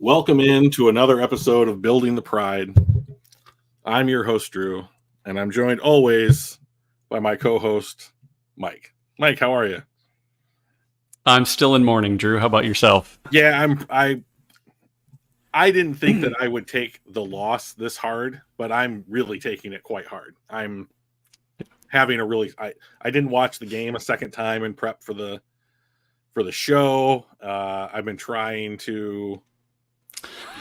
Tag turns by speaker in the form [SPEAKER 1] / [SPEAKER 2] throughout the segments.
[SPEAKER 1] Welcome in to another episode of Building the Pride. I'm your host, Drew, and I'm joined always by my co-host, Mike. Mike, how are you?
[SPEAKER 2] I'm still in mourning, Drew. How about yourself?
[SPEAKER 1] Yeah, I didn't think that I would take the loss this hard, but I'm really taking it quite hard. I'm having a really I didn't watch the game a second time in prep for the show. I've been trying to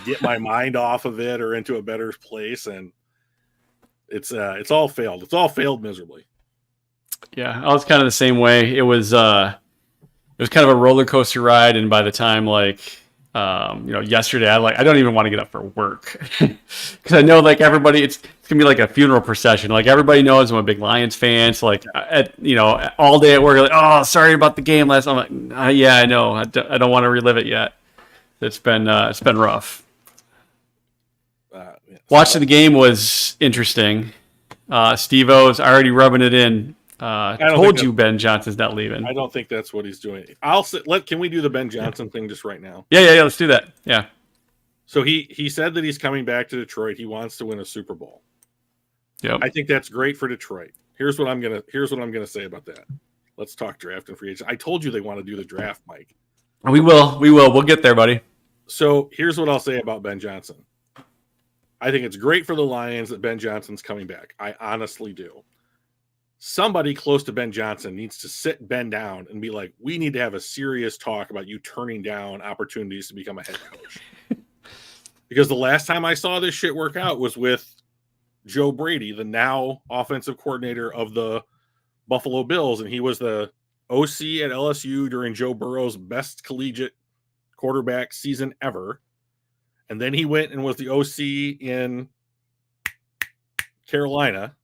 [SPEAKER 1] get my mind off of it or into a better place, and it's all failed. It's all failed miserably.
[SPEAKER 2] Yeah, I was kind of the same way. It was kind of a roller coaster ride, and by the time yesterday, I don't even want to get up for work because I know everybody, it's gonna be like a funeral procession. Like everybody knows I'm a big Lions fan, so all day at work, oh, sorry about the game last. I'm like, yeah, I know. I don't want to relive it yet. It's been rough. Watching the game was interesting. Steve-O's already rubbing it in. I told you Ben Johnson's not leaving.
[SPEAKER 1] I don't think that's what he's doing. Can we do the Ben Johnson thing just right now?
[SPEAKER 2] Yeah. Let's do that. Yeah.
[SPEAKER 1] So he said that he's coming back to Detroit. He wants to win a Super Bowl.
[SPEAKER 2] Yep.
[SPEAKER 1] I think that's great for Detroit. Here's what I'm gonna say about that. Let's talk draft and free agent. I told you they want to do the draft, Mike.
[SPEAKER 2] We will. We'll get there, buddy.
[SPEAKER 1] So here's what I'll say about Ben Johnson. I think it's great for the Lions that Ben Johnson's coming back. I honestly do. Somebody close to Ben Johnson needs to sit Ben down and be like, we need to have a serious talk about you turning down opportunities to become a head coach. Because the last time I saw this shit work out was with Joe Brady, the now offensive coordinator of the Buffalo Bills, and he was the OC at LSU during Joe Burrow's best collegiate quarterback season ever. And then he went and was the OC in Carolina,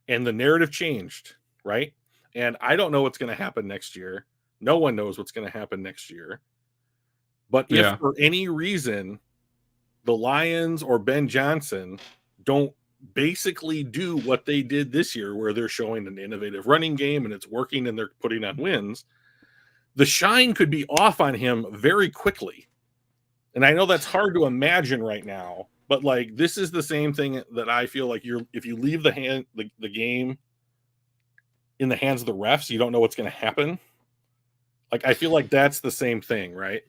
[SPEAKER 1] and the narrative changed, right? And I don't know what's going to happen next year. No one knows what's going to happen next year. But if for any reason the Lions or Ben Johnson don't basically do what they did this year, where they're showing an innovative running game and it's working and they're putting on wins, the shine could be off on him very quickly. And I know that's hard to imagine right now, but this is the same thing that I feel like if you leave the game in the hands of the refs, you don't know what's going to happen. I feel like that's the same thing, right?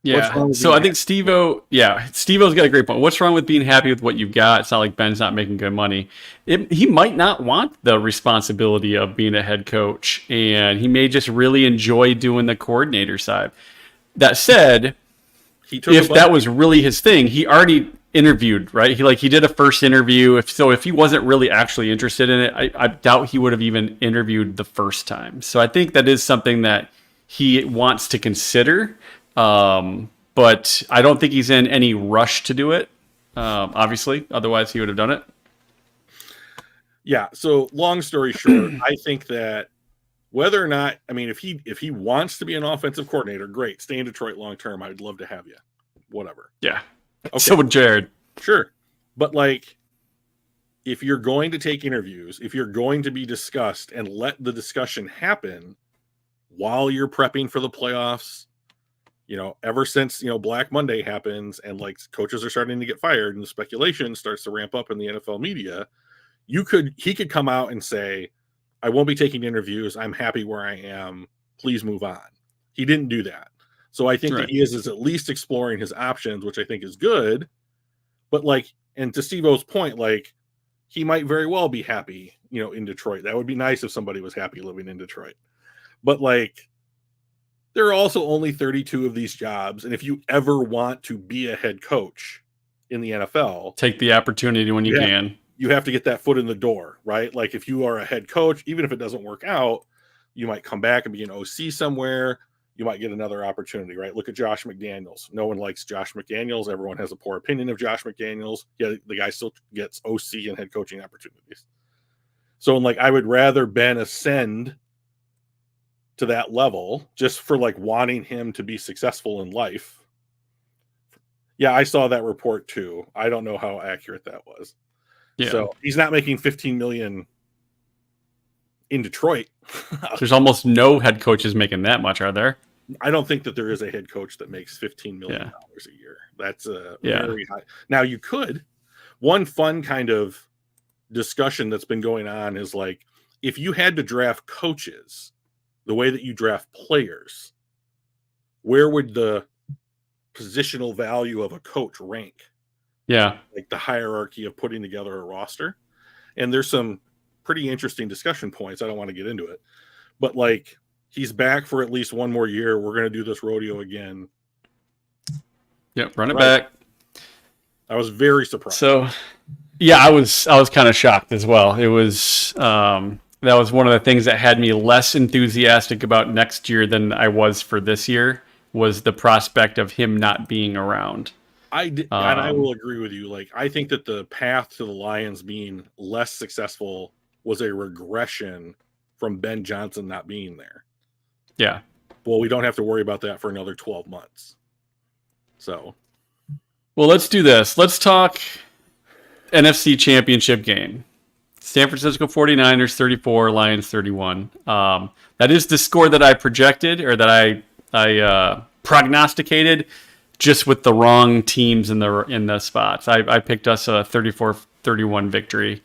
[SPEAKER 2] Yeah. So I think Steve-O's got a great point. What's wrong with being happy with what you've got? It's not like Ben's not making good money. He might not want the responsibility of being a head coach, and he may just really enjoy doing the coordinator side. That said, if that was really his thing, he already interviewed, right? He did a first interview. If he wasn't really actually interested in it, I doubt he would have even interviewed the first time. So I think that is something that he wants to consider. But I don't think he's in any rush to do it. Obviously, otherwise he would have done it.
[SPEAKER 1] Yeah. So long story short, I think that whether or not, if he wants to be an offensive coordinator, great. Stay in Detroit long term. I'd love to have you. Whatever.
[SPEAKER 2] Yeah. Okay. So would Jared.
[SPEAKER 1] Sure. But if you're going to take interviews, if you're going to be discussed and let the discussion happen while you're prepping for the playoffs, ever since, Black Monday happens and coaches are starting to get fired and the speculation starts to ramp up in the NFL media, he could come out and say, I won't be taking interviews. I'm happy where I am. Please move on. He didn't do that. So I think that he is at least exploring his options, which I think is good. But and to Steve-O's point, he might very well be happy, in Detroit. That would be nice if somebody was happy living in Detroit. But there are also only 32 of these jobs. And if you ever want to be a head coach in the NFL,
[SPEAKER 2] take the opportunity when you can.
[SPEAKER 1] You have to get that foot in the door, right? If you are a head coach, even if it doesn't work out, you might come back and be an OC somewhere. You might get another opportunity, right? Look at Josh McDaniels. No one likes Josh McDaniels. Everyone has a poor opinion of Josh McDaniels. Yeah, the guy still gets OC and head coaching opportunities. So, I would rather Ben ascend to that level just for wanting him to be successful in life. Yeah, I saw that report too. I don't know how accurate that was. Yeah. So he's not making $15 million in Detroit.
[SPEAKER 2] There's almost no head coaches making that much, are there?
[SPEAKER 1] I don't think that there is a head coach that makes $15 million a year. That's a very high. Now you could. One fun kind of discussion that's been going on is like, if you had to draft coaches the way that you draft players, where would the positional value of a coach rank?
[SPEAKER 2] Yeah.
[SPEAKER 1] Like the hierarchy of putting together a roster. And there's some pretty interesting discussion points. I don't want to get into it, but like, he's back for at least one more year. We're going to do this rodeo again.
[SPEAKER 2] Yep. Run it back.
[SPEAKER 1] I was very surprised.
[SPEAKER 2] So, yeah, I was kind of shocked as well. It was, that was one of the things that had me less enthusiastic about next year than I was for this year, was the prospect of him not being around.
[SPEAKER 1] And I will agree with you. Like, I think that the path to the Lions being less successful was a regression from Ben Johnson not being there.
[SPEAKER 2] Yeah.
[SPEAKER 1] Well, we don't have to worry about that for another 12 months. So.
[SPEAKER 2] Well, let's do this. Let's talk NFC Championship game. San Francisco 49ers 34, Lions 31. That is the score that I projected, or that I prognosticated, just with the wrong teams in the spots. I picked us a 34-31 victory.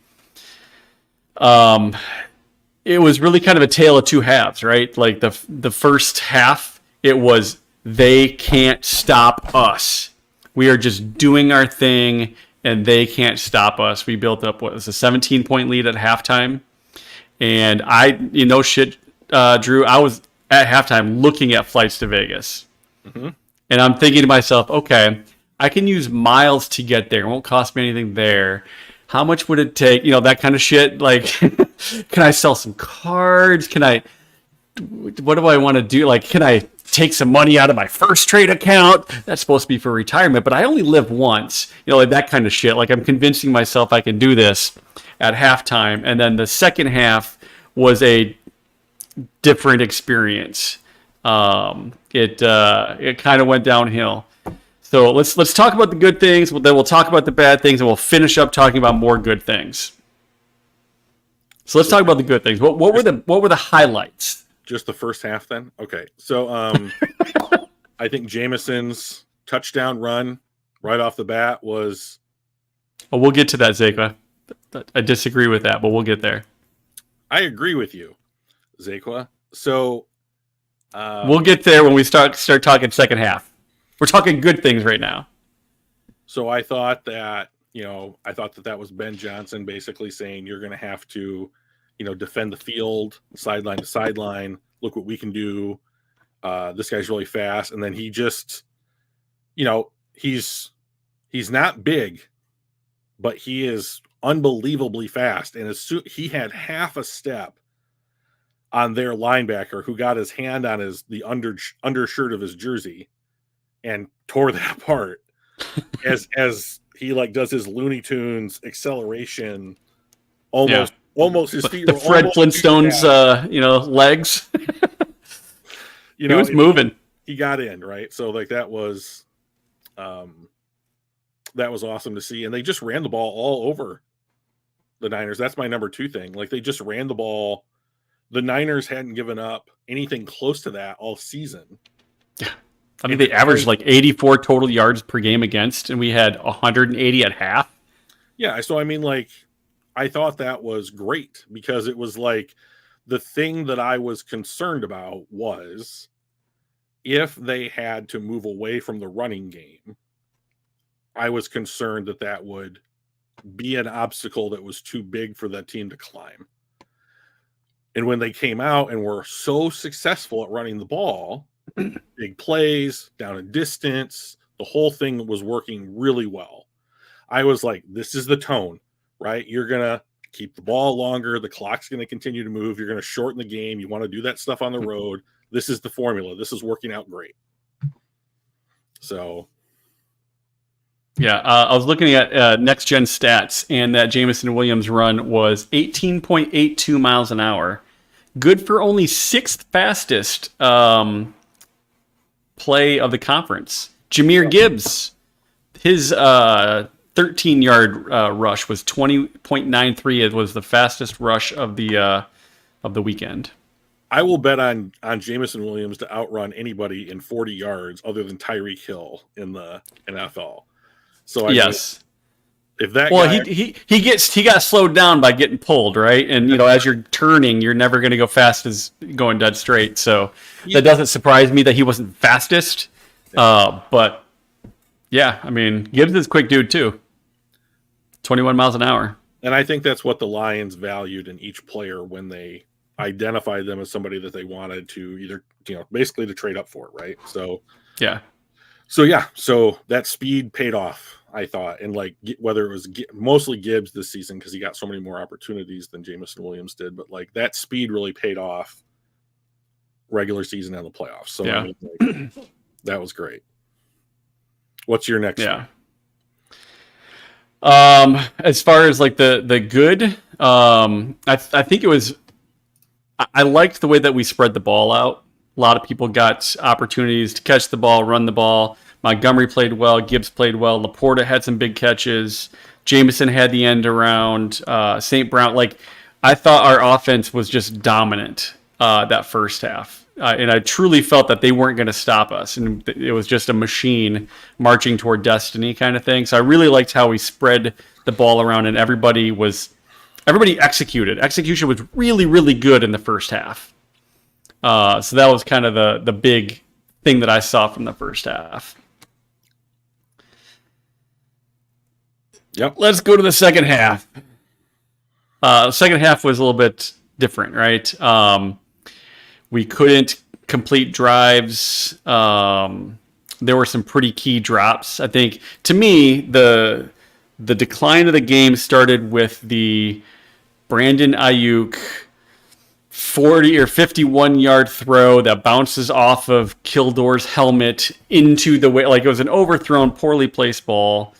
[SPEAKER 2] It was really kind of a tale of two halves, right? Like the first half, it was, they can't stop us. We are just doing our thing, and they can't stop us. We built up, what was a 17-point lead at halftime. And Drew, I was at halftime looking at flights to Vegas. Mm-hmm. And I'm thinking to myself, okay, I can use miles to get there. It won't cost me anything there. How much would it take? That kind of shit. Like, can I sell some cards? What do I want to do? Like, can I take some money out of my first trade account? That's supposed to be for retirement, but I only live once. Like that kind of shit. Like, I'm convincing myself I can do this at halftime. And then the second half was a different experience. It kind of went downhill. So let's talk about the good things. Then we'll talk about the bad things, and we'll finish up talking about more good things. So let's talk about the good things. What were the highlights?
[SPEAKER 1] Just the first half, then. Okay, so I think Jameson's touchdown run right off the bat was.
[SPEAKER 2] Well, we'll get to that, Zakwa. I disagree with that, but we'll get there.
[SPEAKER 1] I agree with you, Zakwa. So
[SPEAKER 2] we'll get there when we start talking second half. We're talking good things right now.
[SPEAKER 1] So I thought that that was Ben Johnson basically saying, you're going to have to, defend the field, sideline to sideline. Look what we can do. This guy's really fast. And then he just, he's not big, but he is unbelievably fast. And he had half a step on their linebacker, who got his hand on the undershirt of his jersey and tore that apart as he does his Looney Tunes acceleration, almost his feet.
[SPEAKER 2] The Fred Flintstone's, legs. He was moving.
[SPEAKER 1] He got in, right. So that was awesome to see. And they just ran the ball all over the Niners. That's my number two thing. Like, they just ran the ball. The Niners hadn't given up anything close to that all season.
[SPEAKER 2] Yeah. I mean, they averaged 84 total yards per game against, and we had 180 at half.
[SPEAKER 1] Yeah, so I thought that was great, because it was the thing that I was concerned about was if they had to move away from the running game, I was concerned that would be an obstacle that was too big for that team to climb. And when they came out and were so successful at running the ball, big plays, down and distance, the whole thing was working really well. I was like, this is the tone, right? You're going to keep the ball longer. The clock's going to continue to move. You're going to shorten the game. You want to do that stuff on the road. This is the formula. This is working out great. So.
[SPEAKER 2] Yeah, I was looking at Next Gen Stats, and that Jameson Williams run was 18.82 miles an hour. Good for only sixth fastest play of the conference. Jahmyr Gibbs, his 13-yard rush was 20.93. It was the fastest rush of the weekend.
[SPEAKER 1] I will bet on Jameson Williams to outrun anybody in 40 yards other than Tyreek Hill in the NFL. So I mean, if that guy,
[SPEAKER 2] he got slowed down by getting pulled, right? And as you're turning, you're never going to go fast as going dead straight. So that doesn't surprise me that he wasn't fastest. But yeah, I mean, Gibbs is a quick dude too. 21 miles an hour.
[SPEAKER 1] And I think that's what the Lions valued in each player when they identified them as somebody that they wanted to either, basically to trade up for, right? So that speed paid off, I thought. And like, whether it was mostly Gibbs this season because he got so many more opportunities than Jameson Williams did, but like that speed really paid off regular season and the playoffs. So I mean, like, that was great. What's your next one?
[SPEAKER 2] As far as like the good, I think it was, I liked the way that we spread the ball out. A lot of people got opportunities to catch the ball, run the ball. Montgomery played well. Gibbs played well. Laporta had some big catches. Jameson had the end around. St. Brown, like I thought our offense was just dominant that first half. And I truly felt that they weren't going to stop us. And it was just a machine marching toward destiny kind of thing. So I really liked how we spread the ball around and everybody executed. Execution was really, really good in the first half. So that was kind of the big thing that I saw from the first half.
[SPEAKER 1] Yep.
[SPEAKER 2] Let's go to the second half. The second half was a little bit different, right? We couldn't complete drives. There were some pretty key drops. I think, to me, the decline of the game started with the Brandon Ayuk 40 or 51-yard throw that bounces off of Kildore's helmet into the way, like it was an overthrown, poorly placed ball,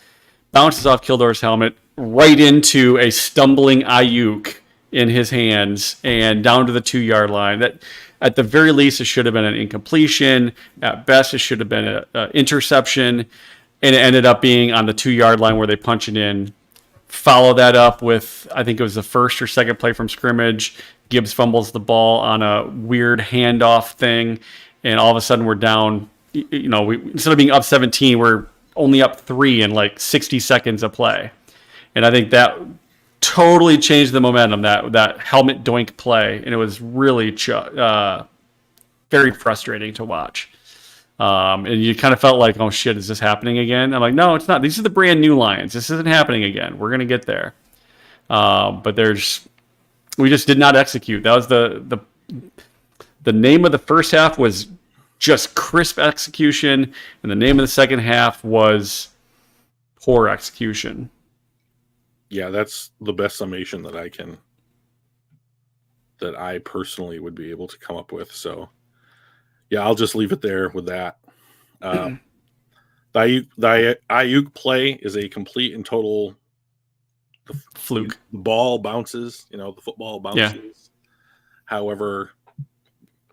[SPEAKER 2] bounces off Kildore's helmet right into a stumbling Ayuk in his hands and down to the 2-yard line. That, at the very least, it should have been an incompletion. At best, it should have been an interception, and it ended up being on the 2-yard line where they punch it in. Follow that up with, I think it was the first or second play from scrimmage. Gibbs fumbles the ball on a weird handoff thing, and all of a sudden we're down. Instead of being up 17, we're only up 3 in like 60 seconds of play. And I think that totally changed the momentum, that helmet doink play, and it was really very frustrating to watch. And you kind of felt like, oh shit, is this happening again? I'm like, no, it's not. These are the brand new Lions. This isn't happening again. We're gonna get there. But we just did not execute. That was the name of the first half was just crisp execution, and the name of the second half was poor execution.
[SPEAKER 1] Yeah, that's the best summation that I personally would be able to come up with. So, yeah, I'll just leave it there with that. The Ayuk play is a complete and total
[SPEAKER 2] fluke.
[SPEAKER 1] The ball bounces, the football bounces. Yeah. However,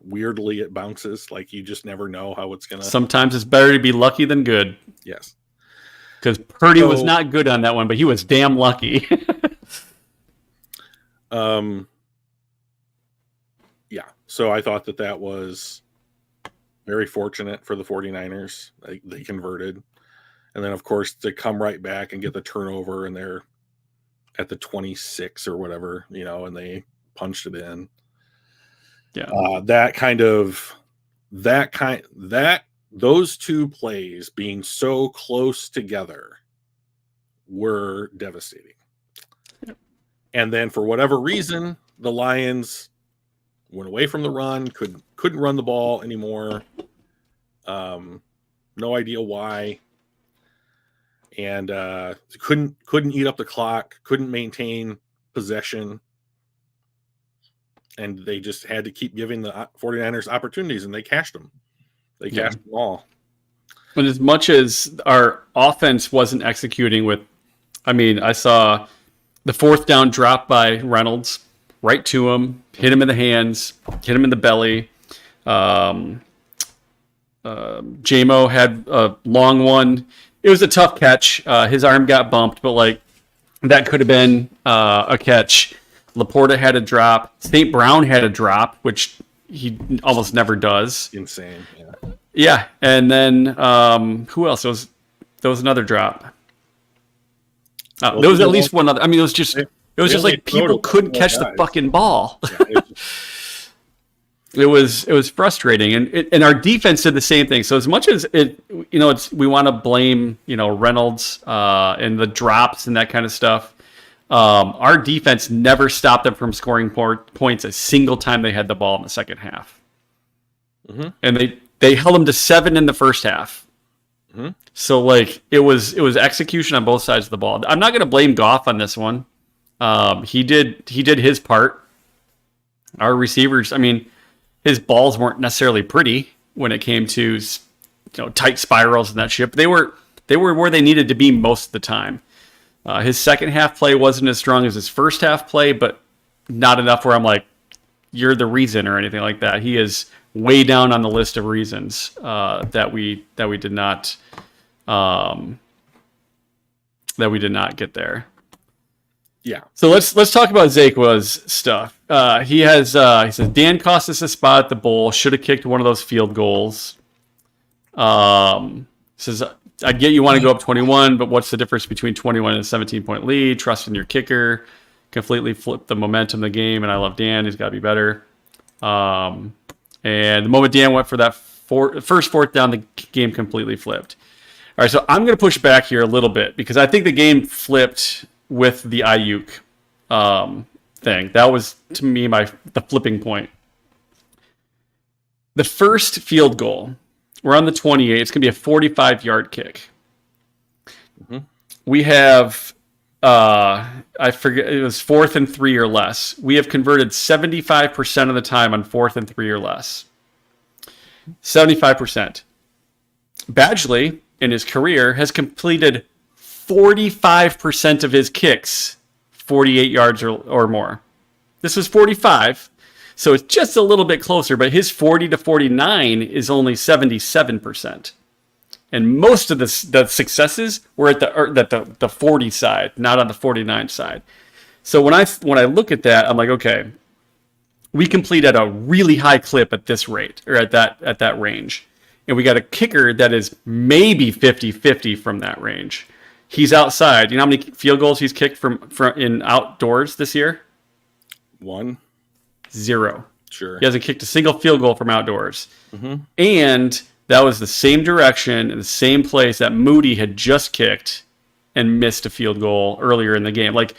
[SPEAKER 1] weirdly it bounces. Like you just never know how it's gonna.
[SPEAKER 2] Sometimes it's better to be lucky than good.
[SPEAKER 1] Yes.
[SPEAKER 2] Because Purdy was not good on that one, but he was damn lucky.
[SPEAKER 1] Yeah. So I thought that was very fortunate for the 49ers. They converted. And then, of course, to come right back and get the turnover, and they're at the 26 or whatever, and they punched it in.
[SPEAKER 2] Yeah.
[SPEAKER 1] Those two plays being so close together were devastating. Yep. And then for whatever reason, the Lions went away from the run, couldn't run the ball anymore. No idea why. And couldn't eat up the clock, couldn't maintain possession. And they just had to keep giving the 49ers opportunities, and they cashed them. They cashed them all.
[SPEAKER 2] But as much as our offense wasn't executing I saw the fourth down drop by Reynolds right to him, hit him in the hands, hit him in the belly. J-Mo had a long one. It was a tough catch. His arm got bumped, but that could have been a catch. Laporta had a drop. St. Brown had a drop, which he almost never does.
[SPEAKER 1] Insane. Yeah.
[SPEAKER 2] Yeah, and then who else? There was another drop. There was at least one other. I mean, it was just like people couldn't catch the fucking ball. Yeah, it was frustrating, and our defense did the same thing. So as much as we want to blame Reynolds and the drops and that kind of stuff. Our defense never stopped them from scoring points a single time they had the ball in the second half, and they held them to 7 in the first half. So like it was execution on both sides of the ball. I'm not going to blame Goff on this one. He did his part. Our receivers, I mean, his balls weren't necessarily pretty when it came to tight spirals and that shit. But they were where they needed to be most of the time. His second half play wasn't as strong as his first half play, but not enough where I'm like, you're the reason or anything like that. He is way down on the list of reasons that we did not get there.
[SPEAKER 1] Yeah.
[SPEAKER 2] So let's talk about Zaqua's stuff. He says Dan cost us a spot at the bowl. Should have kicked one of those field goals. Says I get you want to go up 21, but what's the difference between 21 and a 17-point lead? Trust in your kicker. Completely flipped the momentum of the game, and I love Dan. He's got to be better. And the moment Dan went for that first fourth down, the game completely flipped. All right, so I'm going to push back here a little bit because I think the game flipped with the Ayuk thing. That was, to me, the flipping point. The first field goal, we're on the 28. It's going to be a 45-yard kick. We have, I forget, it was 4th and 3 or less. We have converted 75% of the time on 4th and 3 or less. 75%. Badgley, in his career, has completed 45% of his kicks 48 yards or more. This was 45, so it's just a little bit closer, but his 40 to 49 is only 77%. And most of the successes were at the 40 side, not on the 49 side. So when I look at that, I'm like, okay, we complete at a really high clip at this rate, or at that range. And we got a kicker that is maybe 50-50 from that range. He's outside. You know how many field goals he's kicked from in outdoors this year?
[SPEAKER 1] 1.
[SPEAKER 2] 0.
[SPEAKER 1] Sure.
[SPEAKER 2] He hasn't kicked a single field goal from outdoors. And that was the same direction and the same place that Moody had just kicked and missed a field goal earlier in the game. Like,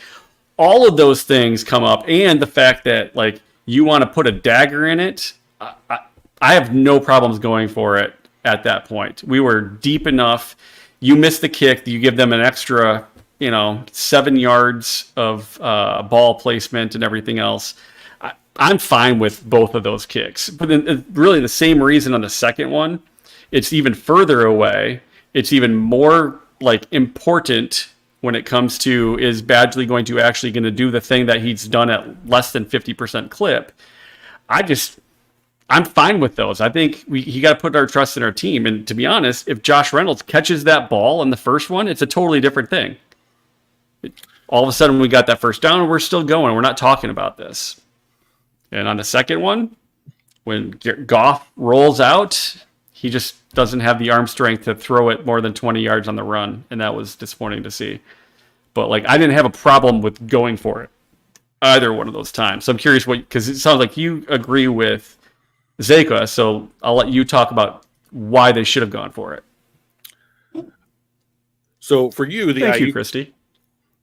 [SPEAKER 2] all of those things come up, and the fact that, like, you want to put a dagger in it, I have no problems going for it at that point. We were deep enough. You miss the kick, you give them an extra, 7 yards of ball placement and everything else. I'm fine with both of those kicks. But then, really the same reason on the second one, it's even further away. It's even more important when it comes to, is Badgley going to do the thing that he's done at less than 50% clip. I'm fine with those. I think he got to put our trust in our team. And to be honest, if Josh Reynolds catches that ball in the first one, it's a totally different thing. All of a sudden, we got that first down, and we're still going. We're not talking about this. And on the second one, when Goff rolls out, he just doesn't have the arm strength to throw it more than 20 yards on the run, and that was disappointing to see. But I didn't have a problem with going for it either one of those times. So I'm curious because it sounds like you agree with Zaka, so I'll let you talk about why they should have gone for it.
[SPEAKER 1] So for you,
[SPEAKER 2] Thank you, Christy.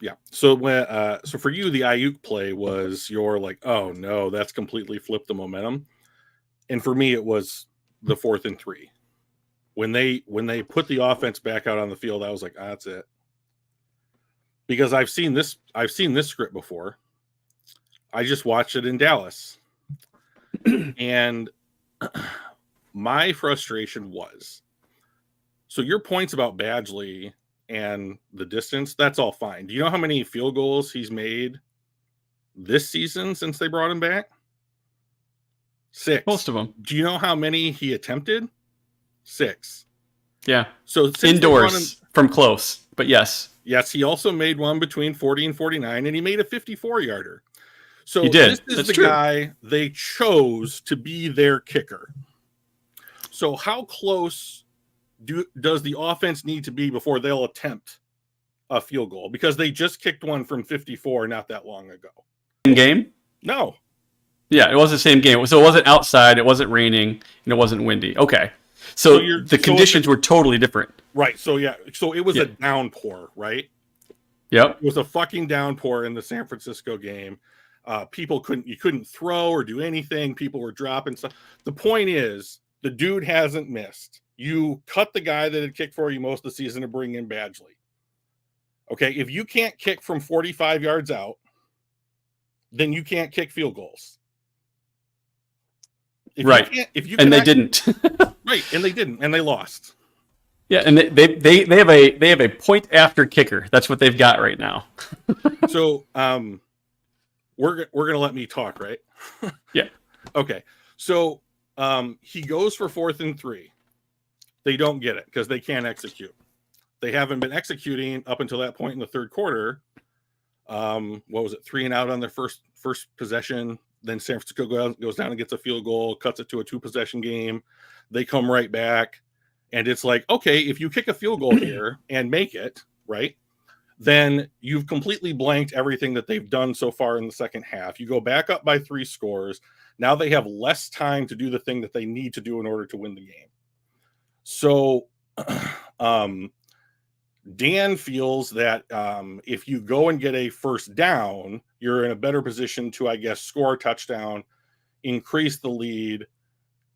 [SPEAKER 1] Yeah. So for you, the Ayuk play was your oh no, that's completely flipped the momentum. And for me, it was the 4th and 3. When they put the offense back out on the field, I was like, that's it. Because I've seen this script before. I just watched it in Dallas. And my frustration was, so your points about Badgley and the distance, that's all fine. Do you know how many field goals he's made this season since they brought him back? 6.
[SPEAKER 2] Most of them.
[SPEAKER 1] Do you know how many he attempted? 6.
[SPEAKER 2] Yeah.
[SPEAKER 1] So
[SPEAKER 2] indoors from close, but yes.
[SPEAKER 1] Yes, he also made one between 40 and 49, and he made a 54-yarder. So
[SPEAKER 2] He did.
[SPEAKER 1] this is
[SPEAKER 2] That's
[SPEAKER 1] the
[SPEAKER 2] true.
[SPEAKER 1] guy they chose to be their kicker. So how close does the offense need to be before they'll attempt a field goal? Because they just kicked one from 54 not that long ago.
[SPEAKER 2] Game?
[SPEAKER 1] No.
[SPEAKER 2] Yeah, it was the same game. So it wasn't outside, it wasn't raining, and it wasn't windy. Okay. So the conditions were totally different.
[SPEAKER 1] Right. So yeah. So it was a downpour, right?
[SPEAKER 2] Yep.
[SPEAKER 1] It was a fucking downpour in the San Francisco game. You couldn't throw or do anything. People were dropping stuff. The point is, the dude hasn't missed. You cut the guy that had kicked for you most of the season to bring in Badgley. Okay, if you can't kick from 45 yards out, then you can't kick field goals.
[SPEAKER 2] Right. And they didn't.
[SPEAKER 1] Right, and they didn't, and they lost.
[SPEAKER 2] Yeah, and they have a point after kicker. That's what they've got right now.
[SPEAKER 1] So we're gonna let me talk, right?
[SPEAKER 2] Yeah.
[SPEAKER 1] Okay. So he goes for 4th and 3. They don't get it because they can't execute. They haven't been executing up until that point in the third quarter. What was it? 3 and out on their first possession. Then San Francisco goes down and gets a field goal, cuts it to a 2-possession game. They come right back. And it's like, okay, if you kick a field goal here and make it, right, then you've completely blanked everything that they've done so far in the second half. You go back up by 3 scores. Now they have less time to do the thing that they need to do in order to win the game. So Dan feels that if you go and get a first down, you're in a better position to, I guess, score a touchdown, increase the lead,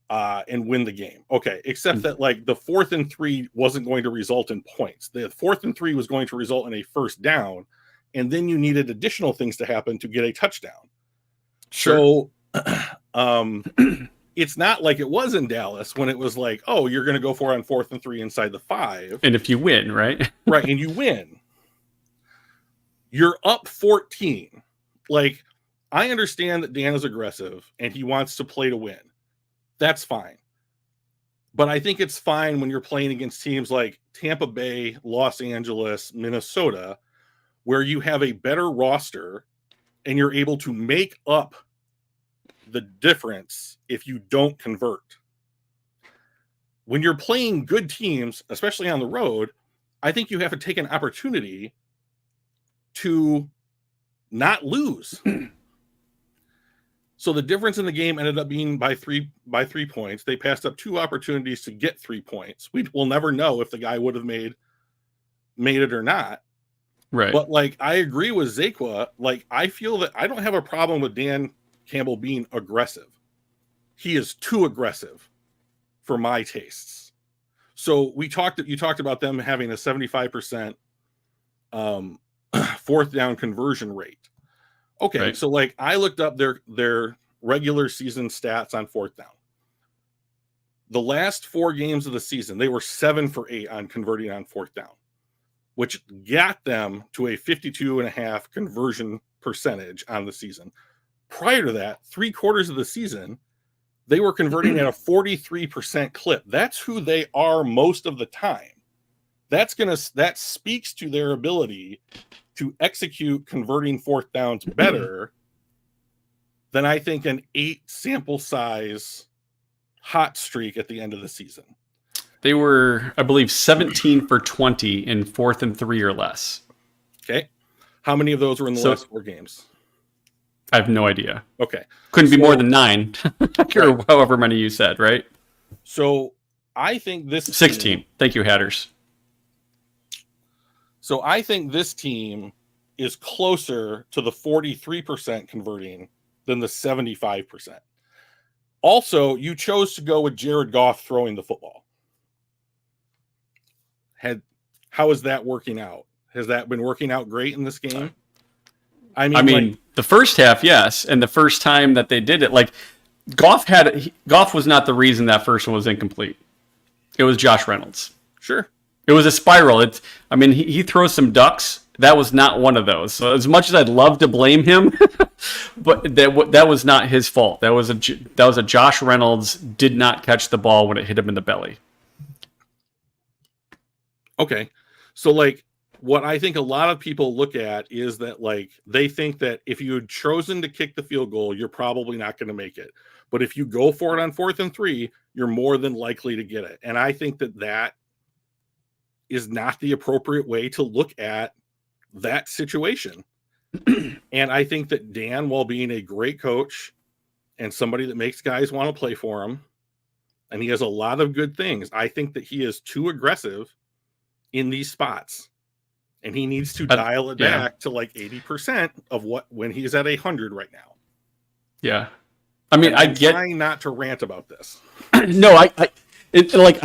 [SPEAKER 1] and win the game. Okay, except that like the 4th and 3 wasn't going to result in points. The 4th and 3 was going to result in a first down, and then you needed additional things to happen to get a touchdown.
[SPEAKER 2] Sure.
[SPEAKER 1] So it's not like it was in Dallas when it was like, oh, you're going to go for it on 4th and 3 inside the 5.
[SPEAKER 2] And if you win, right?
[SPEAKER 1] Right, and you win. You're up 14. Like, I understand that Dan is aggressive and he wants to play to win. That's fine. But I think it's fine when you're playing against teams like Tampa Bay, Los Angeles, Minnesota, where you have a better roster and you're able to make up the difference if you don't convert. When you're playing good teams, especially on the road, I think you have to take an opportunity to not lose. So the difference in the game ended up being by 3 points. They passed up 2 opportunities to get 3 points. We'll never know if the guy would have made it or not.
[SPEAKER 2] Right.
[SPEAKER 1] But like, I agree with Zakwa. Like, I feel that I don't have a problem with Dan Campbell being aggressive. He is too aggressive for my tastes. So you talked about them having a 75% 4th down conversion rate. Okay, right. So like I looked up their regular season stats on 4th down. The last 4 games of the season, they were 7 for 8 on converting on 4th down, which got them to a 52.5% conversion percentage on the season. Prior to that, 3/4 of the season, they were converting at a 43% clip. That's who they are most of the time. That speaks to their ability to execute converting 4th downs better than I think an 8 sample size hot streak at the end of the season.
[SPEAKER 2] They were, I believe, 17 for 20 in 4th and 3 or less.
[SPEAKER 1] Okay. How many of those were in the last 4 games?
[SPEAKER 2] I have no idea.
[SPEAKER 1] Okay.
[SPEAKER 2] Couldn't be more than 9, or however many you said, right?
[SPEAKER 1] So I think this
[SPEAKER 2] 16. Thank you, Hatters.
[SPEAKER 1] So I think this team is closer to the 43% converting than the 75%. Also, you chose to go with Jared Goff throwing the football. How is that working out? Has that been working out great in this game? I mean,
[SPEAKER 2] the first half, yes, and the first time that they did it, like Goff was not the reason that first one was incomplete. It was Josh Reynolds.
[SPEAKER 1] Sure.
[SPEAKER 2] It was a spiral. He throws some ducks. That was not one of those. So as much as I'd love to blame him, but that was not his fault. That was a Josh Reynolds did not catch the ball when it hit him in the belly.
[SPEAKER 1] Okay. So like what I think a lot of people look at is that, like, they think that if you had chosen to kick the field goal, you're probably not going to make it. But if you go for it on 4th and 3, you're more than likely to get it. And I think that is not the appropriate way to look at that situation. And I think that Dan, while being a great coach and somebody that makes guys want to play for him, and he has a lot of good things, I think that he is too aggressive in these spots. And he needs to dial it back to like 80% of when he's at 100 right now.
[SPEAKER 2] Yeah. I mean,
[SPEAKER 1] I'm trying not to rant about this.
[SPEAKER 2] No, I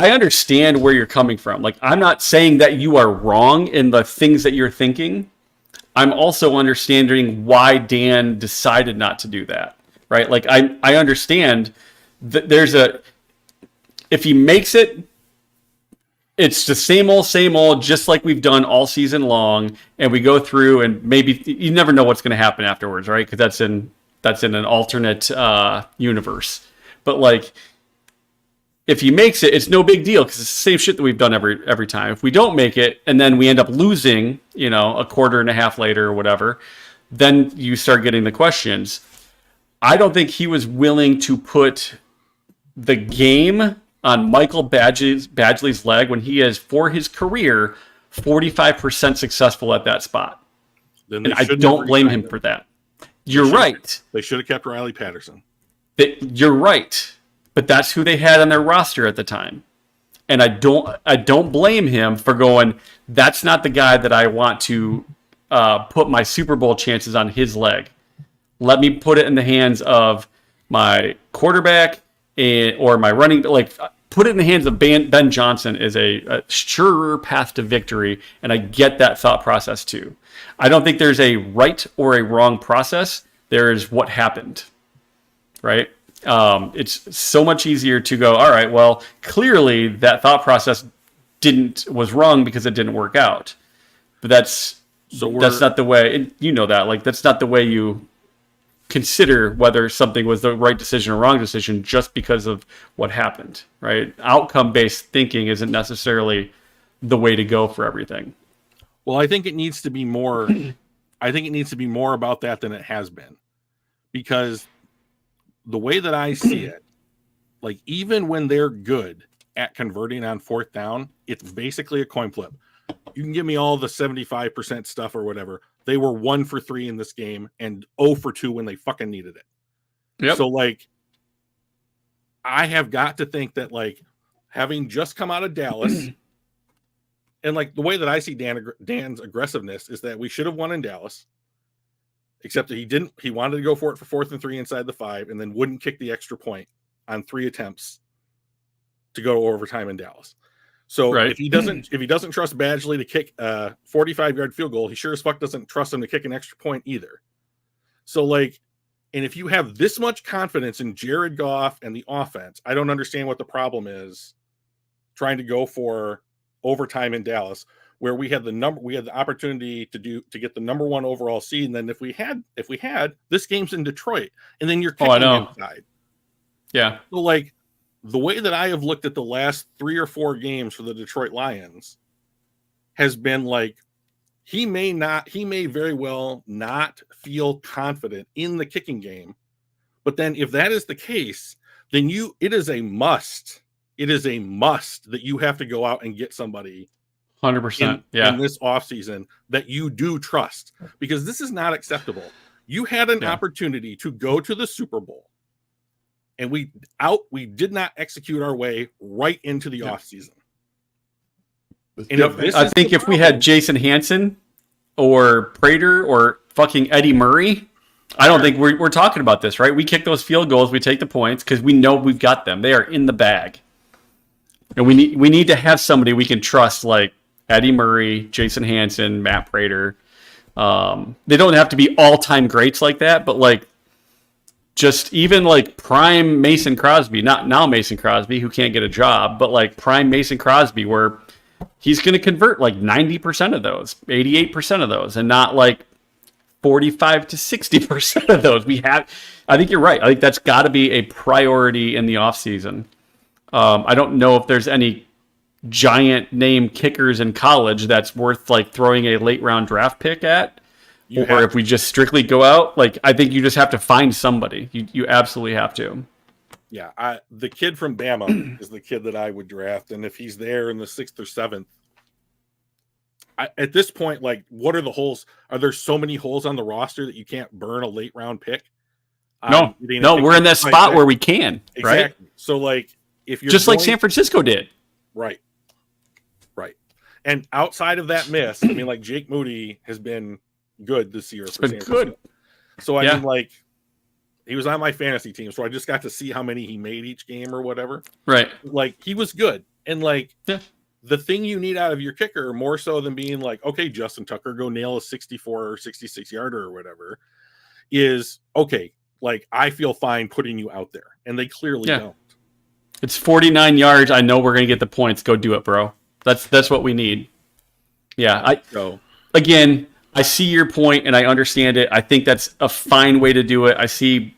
[SPEAKER 2] understand where you're coming from. Like, I'm not saying that you are wrong in the things that you're thinking. I'm also understanding why Dan decided not to do that, right? Like, I understand that if he makes it, it's the same old, just like we've done all season long, and we go through, and maybe you never know what's going to happen afterwards, right? Because that's in an alternate universe. But like, if he makes it, it's no big deal because it's the same shit that we've done every time. If we don't make it and then we end up losing, a quarter and a half later or whatever, then you start getting the questions. I don't think he was willing to put the game on Michael Badgley's leg when he is, for his career, 45% successful at that spot. And I don't blame him for that. You're right.
[SPEAKER 1] They should have kept Riley Patterson.
[SPEAKER 2] You're right. But that's who they had on their roster at the time. And I don't blame him for going, that's not the guy that I want to put my Super Bowl chances on his leg. Let me put it in the hands of my quarterback or my running, put it in the hands of Ben Johnson is a surer path to victory, and I get that thought process too. I don't think there's a right or a wrong process. There is what happened, right? It's so much easier to go, all right, well, clearly that thought process was wrong because it didn't work out. But that's not the way, and you know that, that's not the way you consider whether something was the right decision or wrong decision just because of what happened, right? Outcome-based thinking isn't necessarily the way to go for everything.
[SPEAKER 1] Well, I think it needs to be more. I think it needs to be more about that than it has been, because the way that I see it, even when they're good at converting on 4th down, it's basically a coin flip. You can give me all the 75% stuff or whatever. They were 1 for 3 in this game and 0 for 2 when they fucking needed it.
[SPEAKER 2] Yep.
[SPEAKER 1] So I have got to think that having just come out of Dallas and the way that I see Dan's aggressiveness is that we should have won in Dallas, except that he didn't. He wanted to go for it for 4th and 3 inside the 5 and then wouldn't kick the extra point on 3 attempts to go to overtime in Dallas. So
[SPEAKER 2] right.
[SPEAKER 1] if he doesn't trust Badgley to kick a 45-yard field goal, he sure as fuck doesn't trust him to kick an extra point either. So and if you have this much confidence in Jared Goff and the offense, I don't understand what the problem is trying to go for overtime in Dallas, where we had the opportunity to get the number 1 overall seed, and then if we had this game's in Detroit, and then you're kicking inside.
[SPEAKER 2] Yeah.
[SPEAKER 1] So the way that I have looked at the last 3 or 4 games for the Detroit Lions has been he may very well not feel confident in the kicking game. But then if that is the case, then it is a must. It is a must that you have to go out and get somebody
[SPEAKER 2] 100%
[SPEAKER 1] in this offseason that you do trust, because this is not acceptable. You had an opportunity to go to the Super Bowl, and we did not execute our way right into the offseason. And
[SPEAKER 2] I think if we had Jason Hansen or Prater or fucking Eddie Murray, I don't think we're talking about this, right? We kick those field goals, we take the points because we know we've got them. They are in the bag. And we need to have somebody we can trust, like Eddie Murray, Jason Hansen, Matt Prater. They don't have to be all-time greats like that, but just even prime Mason Crosby, not now Mason Crosby, who can't get a job, but prime Mason Crosby, where he's going to convert 90% of those, 88% of those, and not 45 to 60% of those. I think you're right. I think that's got to be a priority in the offseason. I don't know if there's any giant name kickers in college that's worth like throwing a late round draft pick at. Or if we just strictly go out, like I think you just have to find somebody. You absolutely have to.
[SPEAKER 1] Yeah, the kid from Bama is the kid that I would draft, and if he's there in the 6th or 7th, at this point, like, what are the holes? Are there so many holes on the roster that you can't burn a late round pick?
[SPEAKER 2] No, we're in that spot where we can,
[SPEAKER 1] exactly.
[SPEAKER 2] Right?
[SPEAKER 1] So, like, if you're
[SPEAKER 2] just like San Francisco did,
[SPEAKER 1] right. And outside of that miss, I mean, like Jake Moody has been good this year.
[SPEAKER 2] It's been good.
[SPEAKER 1] So I mean, like, he was on my fantasy team, so I just got to see how many he made each game or whatever.
[SPEAKER 2] Right.
[SPEAKER 1] Like, he was good. And like, the thing you need out of your kicker, more so than being like, okay, Justin Tucker, go nail a 64 or 66 yarder or whatever, is okay. Like, I feel fine putting you out there, and they clearly don't.
[SPEAKER 2] It's 49 yards. I know we're gonna get the points. Go do it, bro. That's what we need. Yeah. Again, I see your point and I understand it. I think that's a fine way to do it. I see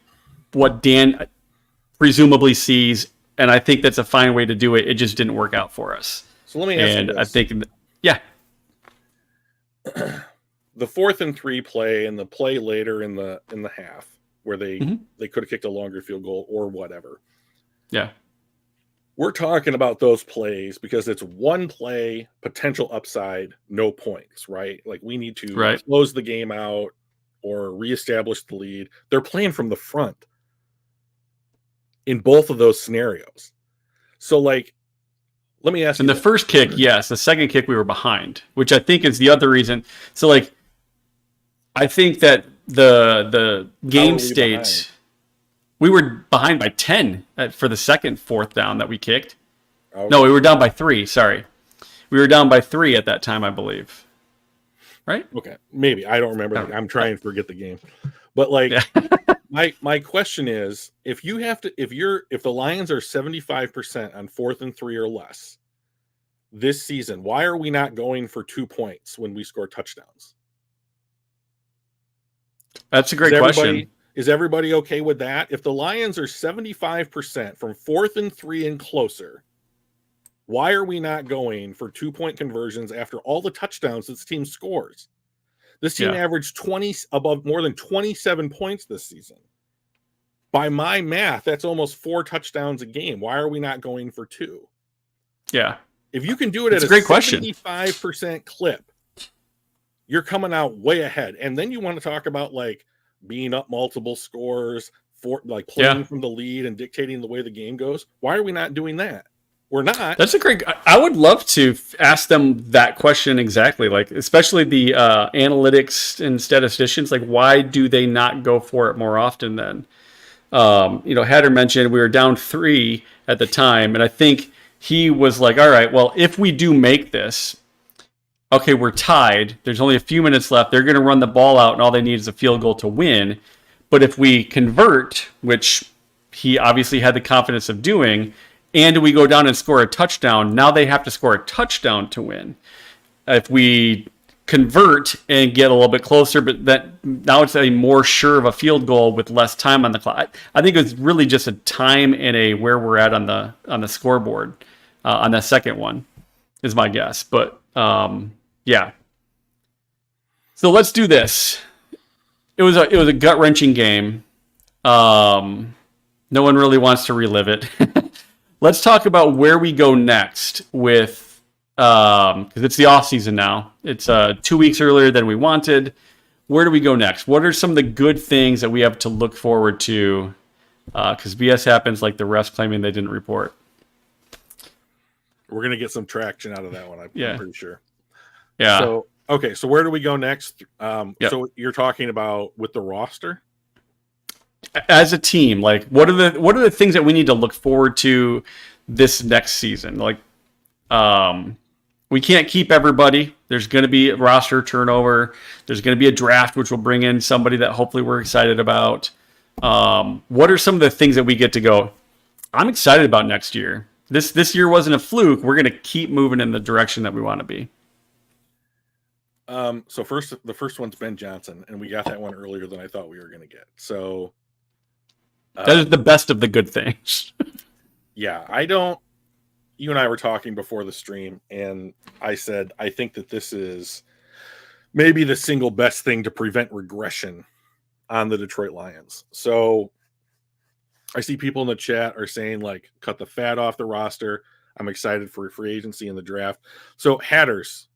[SPEAKER 2] what Dan presumably sees, and I think that's a fine way to do it. It just didn't work out for us.
[SPEAKER 1] So let me ask you this.
[SPEAKER 2] I think,
[SPEAKER 1] the 4th and 3 play and the play later in the half where they could have kicked a longer field goal or whatever.
[SPEAKER 2] Yeah.
[SPEAKER 1] We're talking about those plays because it's one play, potential upside, no points, right? Like, we need to close the game out or reestablish the lead. They're playing from the front in both of those scenarios. So, like, let me ask you.
[SPEAKER 2] In the first kick, yes. The second kick, we were behind, which I think is the other reason. So, like, I think that the game state... We were behind by 10 for the second 4th down that we kicked. Okay. No, we were down by 3. Sorry. We were down by 3 at that time, I believe. Right?
[SPEAKER 1] Okay. Maybe. I don't remember. I'm trying to forget the game. But like, my question is, if the Lions are 75% on 4th and 3 or less this season, why are we not going for 2 points when we score touchdowns?
[SPEAKER 2] That's a great question.
[SPEAKER 1] Is everybody okay with that? If the Lions are 75% from 4th and 3 and closer, why are we not going for 2-point conversions after all the touchdowns this team scores? This team averaged more than 27 points this season. By my math, that's almost 4 touchdowns a game. Why are we not going for 2?
[SPEAKER 2] Yeah.
[SPEAKER 1] If you can do it at a 75% clip, you're coming out way ahead. And then you want to talk about, like, being up multiple scores, for like playing from the lead and dictating the way the game goes. Why are we not doing that? We're not.
[SPEAKER 2] That's a great. I would love to ask them that question exactly. Like, especially the analytics and statisticians. Like, why do they not go for it more often? Then, Hatter mentioned we were down 3 at the time, and I think he was like, "All right, well, if we do make this." Okay, we're tied. There's only a few minutes left. They're going to run the ball out, and all they need is a field goal to win. But if we convert, which he obviously had the confidence of doing, and we go down and score a touchdown, now they have to score a touchdown to win. If we convert and get a little bit closer, but now it's a more sure of a field goal with less time on the clock. I think it's really just a time and a where we're at on the scoreboard on that second one is my guess. But yeah. So let's do this. It was a gut-wrenching game. No one really wants to relive it. Let's talk about where we go next with because it's the off season now. It's 2 weeks earlier than we wanted. Where do we go next? What are some of the good things that we have to look forward to? Because BS happens, like the refs claiming they didn't report.
[SPEAKER 1] We're gonna get some traction out of that one. I'm pretty sure.
[SPEAKER 2] Yeah.
[SPEAKER 1] So okay, so where do we go next? So you're talking about with the roster
[SPEAKER 2] as a team. Like, what are the things that we need to look forward to this next season? Like, we can't keep everybody. There's going to be roster turnover. There's going to be a draft, which will bring in somebody that hopefully we're excited about. What are some of the things that we get to go? I'm excited about next year. This year wasn't a fluke. We're going to keep moving in the direction that we want to be.
[SPEAKER 1] So the first one's Ben Johnson, and we got that one earlier than I thought we were going to get. So
[SPEAKER 2] that is the best of the good things.
[SPEAKER 1] Yeah, I don't you and I were talking before the stream, and I said I think that this is maybe the single best thing to prevent regression on the Detroit Lions. So I see people in the chat are saying, like, cut the fat off the roster. I'm excited for free agency and the draft. So, Hatters,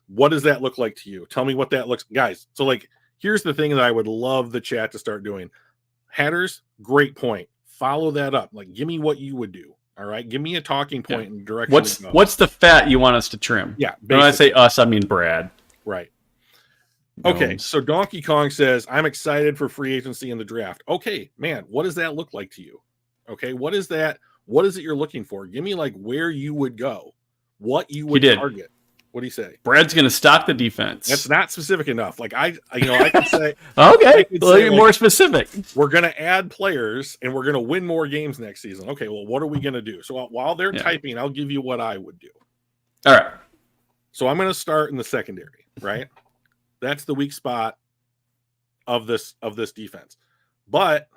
[SPEAKER 1] what does that look like to you? Tell me what that looks, guys. So, like, here's the thing that I would love the chat to start doing. Hatters, great point. Follow that up. Like, give me what you would do. All right, give me a talking point and direction.
[SPEAKER 2] What's the fat you want us to trim?
[SPEAKER 1] Yeah,
[SPEAKER 2] when I say us, I mean Brad.
[SPEAKER 1] Right. Okay, so Donkey Kong says, I'm excited for free agency and the draft. Okay, man, what does that look like to you? Okay, what is that? What is it you're looking for? Give me like where you would go, what you would target. What do you say?
[SPEAKER 2] Brad's going to stock the defense.
[SPEAKER 1] That's not specific enough. Like I could say,
[SPEAKER 2] okay, a little more specific.
[SPEAKER 1] We're going to add players and we're going to win more games next season. Okay, well, what are we going to do? So while they're typing, I'll give you what I would do.
[SPEAKER 2] All right.
[SPEAKER 1] So I'm going to start in the secondary, right? That's the weak spot of this defense. But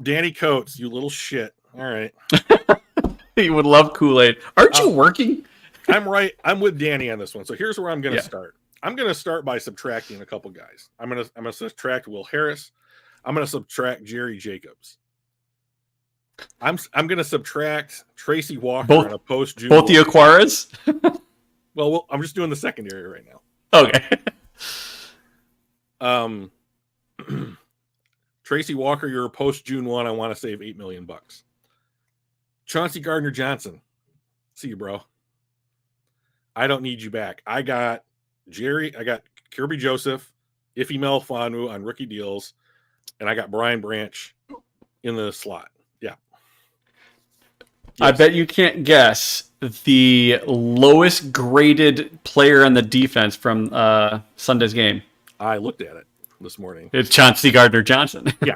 [SPEAKER 1] Danny Coates, you little shit. All right.
[SPEAKER 2] You would love Kool-Aid. Aren't you working?
[SPEAKER 1] I'm right. I'm with Danny on this one. So here's where I'm going to start. I'm going to start by subtracting a couple guys. I'm going to subtract Will Harris. I'm going to subtract Jerry Jacobs. I'm going to subtract Tracy Walker on a post-June.
[SPEAKER 2] Both the Aquaras?
[SPEAKER 1] Well, I'm just doing the secondary right now.
[SPEAKER 2] Okay.
[SPEAKER 1] Tracy Walker, you're a post June 1. I want to save $8 million. Chauncey Gardner-Johnson. See you, bro. I don't need you back. I got Jerry. I got Kirby Joseph, Ife Melifonwu on rookie deals, and I got Brian Branch in the slot. Yeah.
[SPEAKER 2] Yes. I bet you can't guess the lowest graded player on the defense from Sunday's game.
[SPEAKER 1] I looked at it this morning.
[SPEAKER 2] It's Chauncey Gardner-Johnson.
[SPEAKER 1] Yeah.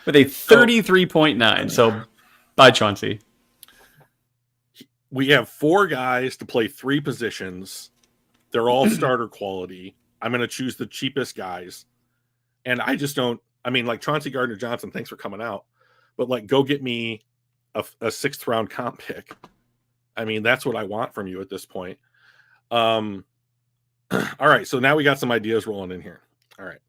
[SPEAKER 2] With a 33.9. So, bye, Chauncey.
[SPEAKER 1] We have 4 guys to play 3 positions. They're all starter quality. I'm going to choose the cheapest guys. And I just don't, I mean, like Chauncey Gardner-Johnson, thanks for coming out. But, like, go get me a 6th round comp pick. I mean, that's what I want from you at this point. All right. So now we got some ideas rolling in here. All right.